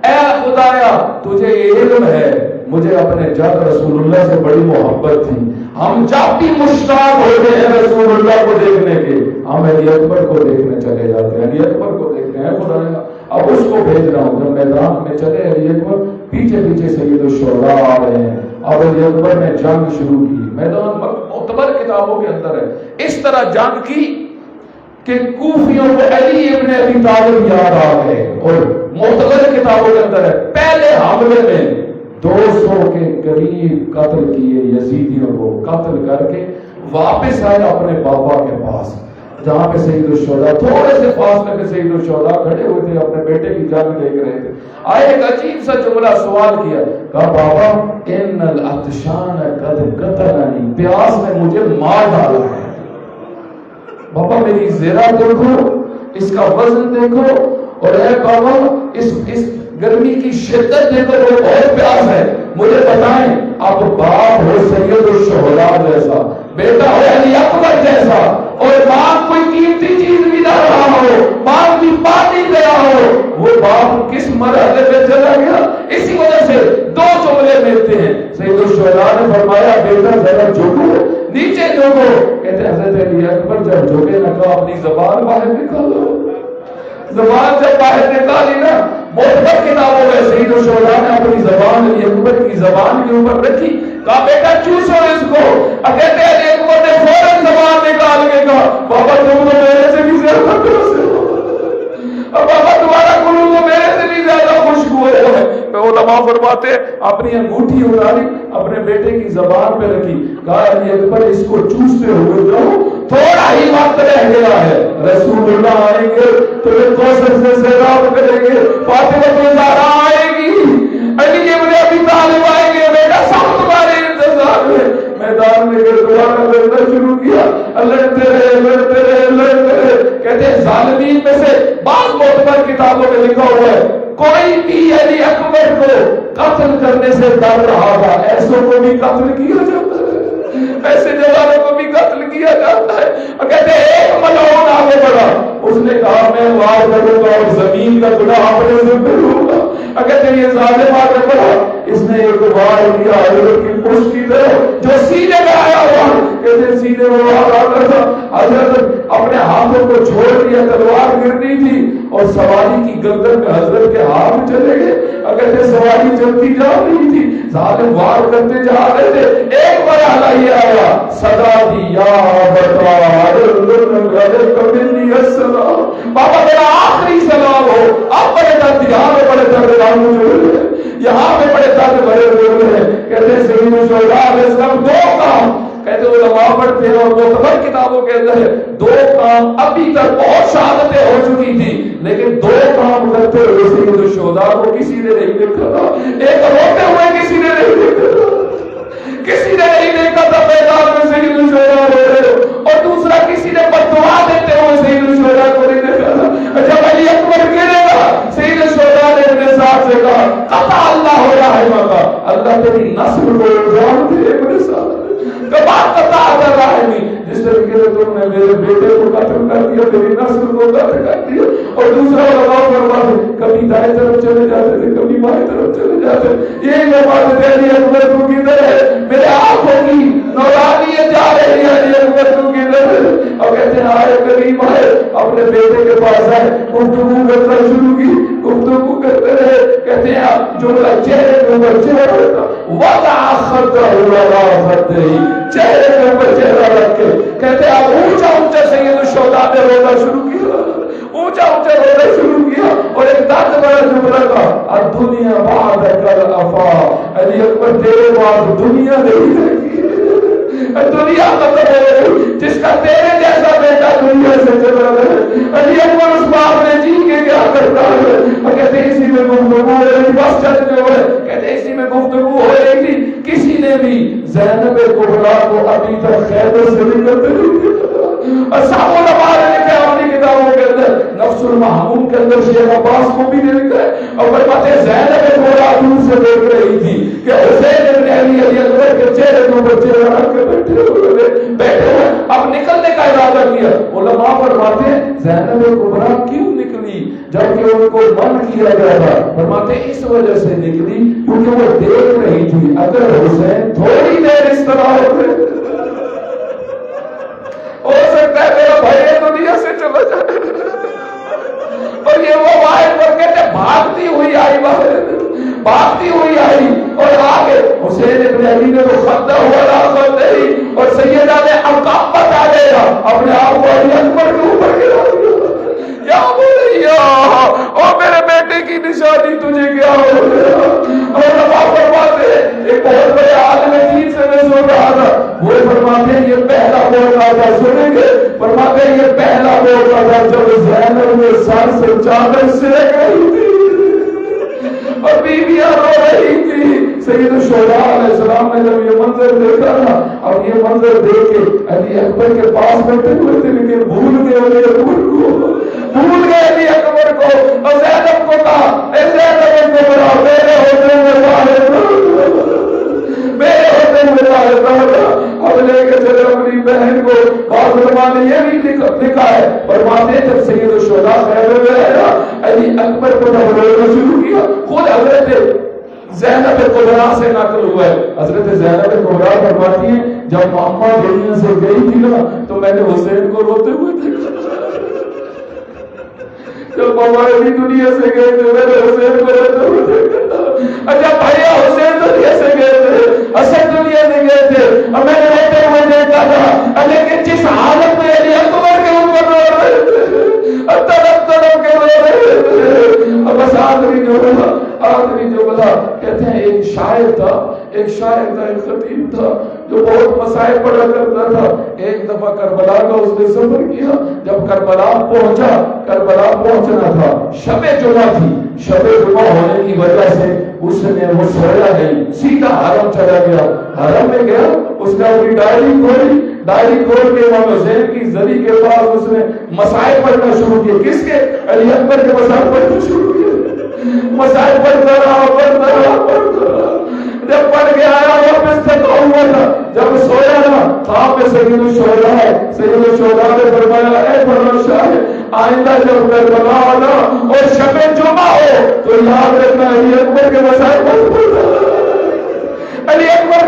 اے خدایا تجھے علم ہے مجھے اپنے جد رسول اللہ سے بڑی محبت تھی، ہم جب بھی مشتاق ہوتے ہیں رسول اللہ کو دیکھنے کے، ہم علی اکبر کو دیکھنے چلے جاتے ہیں، علی اکبر کو دیکھتے ہیں خدایا اب اس کو بھیج رہا ہوں۔ جب میدان میں چلے علی اکبر، پیچھے پیچھے سید الشہداء آ رہے ہیں، اب علی اکبر نے جنگ شروع کی۔ میدان معتبر کتابوں کے اندر ہے اس طرح جنگ کی کہ کوفیوں کو علی ابن ابی طالب یاد آ گئے، اور معتبر کتابوں کے اندر ہے پہلے حملے میں 200 کے قریب قتل کیے، یزیدیوں کو قتل کر کے واپس آئے اپنے بابا کے پاس جہاں پہ سید الشہداء تھوڑے سے فاصلے پہ سید الشہداء کھڑے ہوئے تھے، اپنے بیٹے کی جنگ دیکھ رہے تھے۔ آئے ایک عجیب سا جملہ سوال کیا، کہا بابا ان العطشان قد قتلنی، پیاس نے مجھے مار ڈالا ہے، بابا میری زیرہ دیکھو، اس کا وزن دیکھو، اور اے بابا اس گرمی کی شدت دیکھو، وہ بہت پیاس ہے، مجھے بتائیں اب باپ ہو سید الشہداء جیسا، بیٹا ہو علی اکبر جیسا، اور باپ کوئی قیمتی چیز بھی نہ رہا ہو، باپ بھی پانی گیا ہو، وہ باپ کس مرحلے میں چلا گیا؟ اسی وجہ سے دو جملے ملتے ہیں۔ سید الشہداء نے فرمایا بیٹا ذرا جھکو، نیچے جھکو۔ کہتے ہیں حضرت علی اکبر جب جھکے نہ کہا اپنی زبان باہر نکالو، زبان سے باہر نکالی نا، معتبر کتابوں میں سید الشہداء نے اپنی زبان علی اکبر کی زبان کے اوپر رکھی، کہا بیٹا چوسو اس کو۔ کہتے ہیں علی اکبر نے فوراً زبان نکال کے کہا بابا تم تو میرے سے بھی زیادہ درست ہو، اور بابا تمہارا گرو تو میرے سے بھی زیادہ خوشبو ہے۔ علماء فرماتے ہیں اپنی انگوٹھی اٹھائی اپنے بیٹے کی زبان پہ رکھی، کہا علی اکبر اس کو چوستے ہوئے جاؤ، تھوڑا ہی وقت رہ گیا ہے، رسول اللہ آئیں گے تمہیں کوثر سے سیراب کریں گے، فاطمہ الزہرا آئے گی، علی ابن ابی طالب آئیں گے، بیٹا سب تمہارے انتظار میں۔ میدان میں گردوارہ کرنا شروع کیا، لڑتے رہے لڑتے رہے لڑتے رہے۔ کہتے ہیں ظالمین میں سے بعض معتبر کتابوں میں لکھا ہوا ہے کوئی بھی علی اکبر کو قتل کرنے سے ڈر رہا تھا، ایسوں کو بھی قتل کیا جاتا ہے، ایسے جوانوں کو بھی قتل کیا جاتا ہے۔ اور کہتے ہیں ایک ملعون آگے بڑھا، اس نے کہا میں وار کروں گا اور زمین کا گناہ اپنے ذمہ لوں گا۔ اور کہتے ہیں یہ ظالم آگے بڑھا، اس نے ایک وار دیا حضرت کی پشت کی طرف جو سینے میں آیا ہوا، کہتے سینے میں وار آتا تھا، حضرت اپنے ہاتھوں کو چھوڑ دیا، تلوار گرنی تھی اور سواری کی گردن میں حضرت کے ہاتھ چلے گئے، اگر سواری چلتی جا رہی تھی، ظالم وار کرتے جا رہے تھے، ایک مرحلہ یہ آیا، صدا دی یا بتا بابا میرا آخری سلام ہو، اب بڑے درد یہاں پہ بڑے درد یہاں پہ بڑے درد بھرے ہوئے ہیں، کہتے ہیں سید الشہداء علیہ السلام دو کام، کہتے ہیں علماء پڑھتے ہیں اور معتبر کتابوں کے اندر دو کام، ابھی تک بہت شہادتیں ہو چکی تھی لیکن دو کام کرتے ہوئے سید الشہداء کو کسی نے نہیں دیکھا تھا، ایک روتے ہوئے کسی نے نہیں دیکھا تھا، کسی نے نہیں دیکھا تھا میدان میں سید الشہداء رو رہے، اور دوسرا کسی نے بددعا دیتے ہوئے سید الشہداء کو نہیں دیکھا تھا۔ جب علی اکبر گرے گا سید الشہداء نے اپنے ساتھ سے کہا قطع اللہ ہو رہا ہے ماتا، اللہ تیری نسل کو جان دے اپنے ساتھ کباب قطع کر رہا ہے، جس طریقے سے تم نے میرے بیٹے کو قتل کر دیا، میری نسل کو قتل کر دیا، اور دوسرا لگاؤ فرماتے کبھی دائیں طرف چلے جاتے تھے کبھی بائیں طرف چلے جاتے، یہ نماز علی اکبر تو کدھر ہے، میرے آنکھوں کی نورانیت جا رہی ہے، علی اکبر تو کدھر ہے، اور کہتے ہیں آئے قریب آئے، اپنے بیٹے کے پاس آئے، گفتگو کرنا شروع کی، گفتگو کرتے رہے، کہتے ہیں جملہ چہرے کے اوپر چہرہ رکھا، وَلَا خَدَّهُ وَلَا خَدَّهِ، چہرے کے اوپر چہرہ رکھ کے، کہتے ہیں اونچا اونچا سید الشہداء نے رونا شروع کیا، اونچا اونچا رونا شروع کیا، اور ایک درد بڑا جملہ تھا، الدنیا بعدک الافا، علی اکبر تیرے بعد دنیا نہیں رہی، دنیا ختم ہو گئی، جس کا تیرے جیسا بیٹا دنیا سے چلا گیا، علی اکبر اس باپ نے جی کے کیا کرتا ہے، اور کہتے ہیں اسی میں گفتگو ہو رہی، بس چلتے ہوئے کہتے ہیں اسی میں گفتگو ہو رہی تھی، کسی نے بھی زینب کبریٰ کو ابھی تک خیبر سے نہیں کرتے اور صاحب علماء نے لکھا ہے اپنی کتابوں کے اندر، نفس المحموم کے اندر شیخ عباس کو بھی نے لکھا ہے، اور فرماتے ہیں زینب کبریٰ دور سے دیکھ رہی تھی کہ حسین ابن علی علی اکبر کے چہرے کے اوپر چہرہ رکھ کے بیٹھے ہوئے، اب نکلنے کا ارادہ کیا، علماء فرماتے ہیں زینب کبریٰ کیوں نکلی جبکہ ان کو من کیا گیا تھا، فرماتے ہیں اس وجہ سے نکلی کیونکہ وہ دیکھ رہی تھی اگر حسین تھوڑی دیر اس طرح ہوتے ہو سکتا ہے میرا بھائی دنیا سے چلا جائے، اور یہ وہ واحد پر کہتے بھاگتی ہوئی آئی باہر، بھاگتی ہوئی آئی اور آگے حسین ابن علی نے تو خطہ ہوا راخت نہیں، اور سیدہ نے عقاب بتا دے گا اپنے آپ کو علی اکبر کے اوپر گرا دیا، یا بولیا او میرے بیٹے کی نشانی تجھے کیا ہو گیا، اور علماء فرماتے ہیں ایک بہت بڑے عالم دین سے میں سن رہا تھا، وہ فرماتے ہیں یہ پہلا موقع تھا، سنیں گے، فرماتے ہیں یہ پہلا موقع تھا جب زینب میں سر سے چادر سرک رہی تھی اور بیویاں رو رہی تھی، سید الشہداء علیہ السلام نے جب یہ منظر دیکھا تھا، اب یہ منظر دیکھ کے علی اکبر کے پاس بیٹھے ہوئے تھے لیکن بھول گئے علی اکبر کو، بھول گئے علی اکبر کو، اور زینب کو کہا اے زینب کو بڑا میرے ہوتے ہوئے باہر میرے ہوتے ہوئے باہر، اب لے کے چلے اپنی بہن کو، بعض علماء نے یہ بھی لکھا ہے، فرماتے ہیں جب سید الشہداء خیبر میں رہا علی اکبر کو جب رونا شروع کیا، خود حضرت زینب کبریٰ سے نقل ہوا ہے، حضرت زینب کبریٰ فرماتی ہیں جب ماما دنیا سے گئی تھی نا تو میں نے حسین کو روتے ہوئے دیکھا، جب ماما علی دنیا سے گئے تھے میں نے حسین کو روتے ہوئے دیکھا، جب بھائیا حسین دنیا سے گئے تھے، حسن دنیا سے گئے تھے اور میں نے روتے ہوئے دیکھا تھا، لیکن جس حالت میں علی اکبر کے اوپر رو رہے تھے تڑپ تڑپ کے رو رہے تھے، اور بس آخری جو بلا کہتے ہیں ایک شاعر تھا ایک خطیب تھا جو بہت مسائل پڑھا کرتا تھا، ایک دفعہ کربلا کا اس نے سفر کیا، جب کربلا پہنچنا تھا شب جمعہ تھی، شب جمعہ ہونے کی وجہ سے اس نے وہ سویا نہیں، سیدھا حرم چلا گیا، حرم میں گیا، اس نے اپنی ڈائری کھول کے امام حسین کی زری کے پاس اس نے مسائل پڑھنا شروع کیے، کس کے؟ علی اکبر کے مسائل پڑھنا شروع کیے، مسائل پڑھتا رہا، جب پڑھ کے آیا واپس تھکا ہوا تھا، جب سویا نا خواب میں سید الشہداء نے فرمایا اے فرمان شاہ آئندہ جب کربلا آنا اور شب جمعہ ہو تو یاد رکھنا علی اکبر کے مسائل پڑھنا،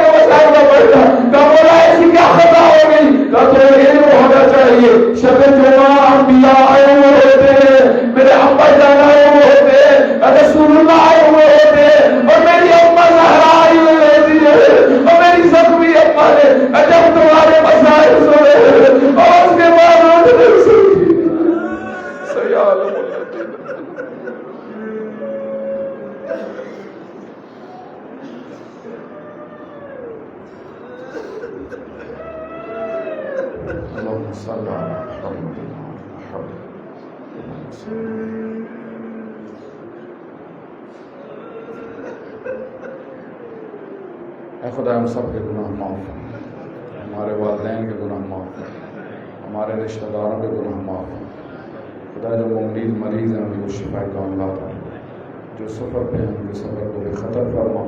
کے مسائل کا پڑھنا تو مولا ایسی کیا خطا ہو گئی تو علم ہونا چاہیے شب جمعہ انبیاء آئے ہوئے ہوتے ہیں میرے ابا جان آئے ہوئے ہوتے ہیں رسول اللہ آئے ہوئے ہوتے ہیں اور میری اما زہرا آئی ہوئی ہوتی ہے اور میری زخمی اما نے جب تمہارے مسائل سنے اور اس کے بعد انہوں نے سنی سیال اللهم صل على محمد اے خدا ہم سب کے گناہ معاف کر، ہمارے والدین کے گناہ معاف کر، ہمارے رشتہ داروں کے گناہ معاف کر۔ خدا جو مومنین مریض ہیں ان کو شفا کاملہ عطا فرما، جو سفر پہ ہیں ان کے سفر کو بے خطر فرما،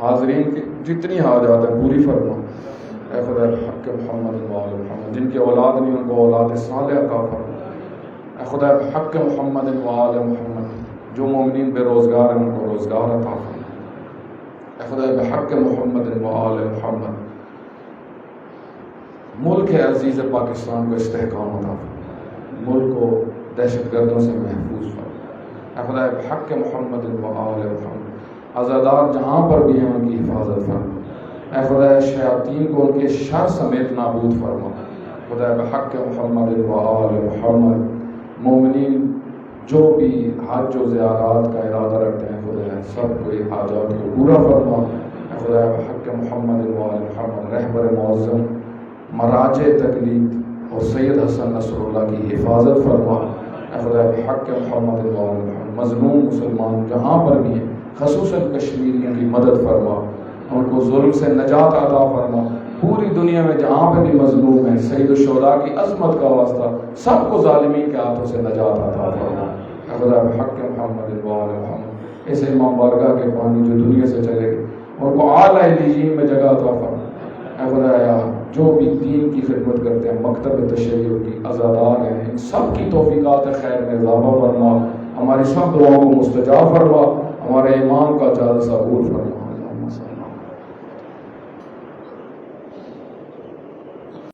حاضرین کی جتنی حاجات ہیں پوری فرما۔ اے خدا حق محمد و آل محمد، جن کی اولاد نہیں ان کو اولاد صالح عطا فرما۔ اے خدا حق محمد و آل محمد، جو مومنین بے روزگار ہیں ان کو روزگار عطا فرما۔ اے خدا بحق محمد و آل محمد، ملک عزیز پاکستان کو استحکام عطا فرما، ملک کو دہشت گردوں سے محفوظ فرما۔ اے خدا بحق محمد و آل محمد، عزادار جہاں پر بھی ہیں ان کی حفاظت فرما۔ اے خدا شیاطین کو ان کے شر سمیت نابود فرما۔ خدا بحق محمد و آل محمد، مومنین جو بھی حج و زیارات کا ارادہ رکھتے ہیں خدا سب کوئی حاجات کو پورا فرما۔ اے خدا بحق محمد و آل محمد، رہبر معظم مراجع تقلید اور سید حسن نصر اللہ کی حفاظت فرما۔ اے خدا بحق محمد و آل محمد، مظلوم مسلمان جہاں پر بھی ہیں خصوصاً کشمیریوں کی مدد فرما، ان کو ظلم سے نجات عطا فرما۔ پوری دنیا میں جہاں پہ بھی مظلوم ہیں سید الشہداء کی عظمت کا واسطہ سب کو ظالمین کے ہاتھوں سے نجات عطا فرما۔ اے خدا بحق محمد و آل محمد، اس امام بارگاہ کے پانی جو دنیا سے چلے گئے ان کو اعلیٰ علیین میں جگہ عطا فرما۔ اے خدایا جو بھی دین کی خدمت کرتے ہیں مکتب تشیع کی عزادار ہیں ان سب کی توفیقات خیر میں اضافہ فرما، ہماری سب دعاؤں کو مستجاب فرما، ہمارے امام کا جلسہ قبول فرما۔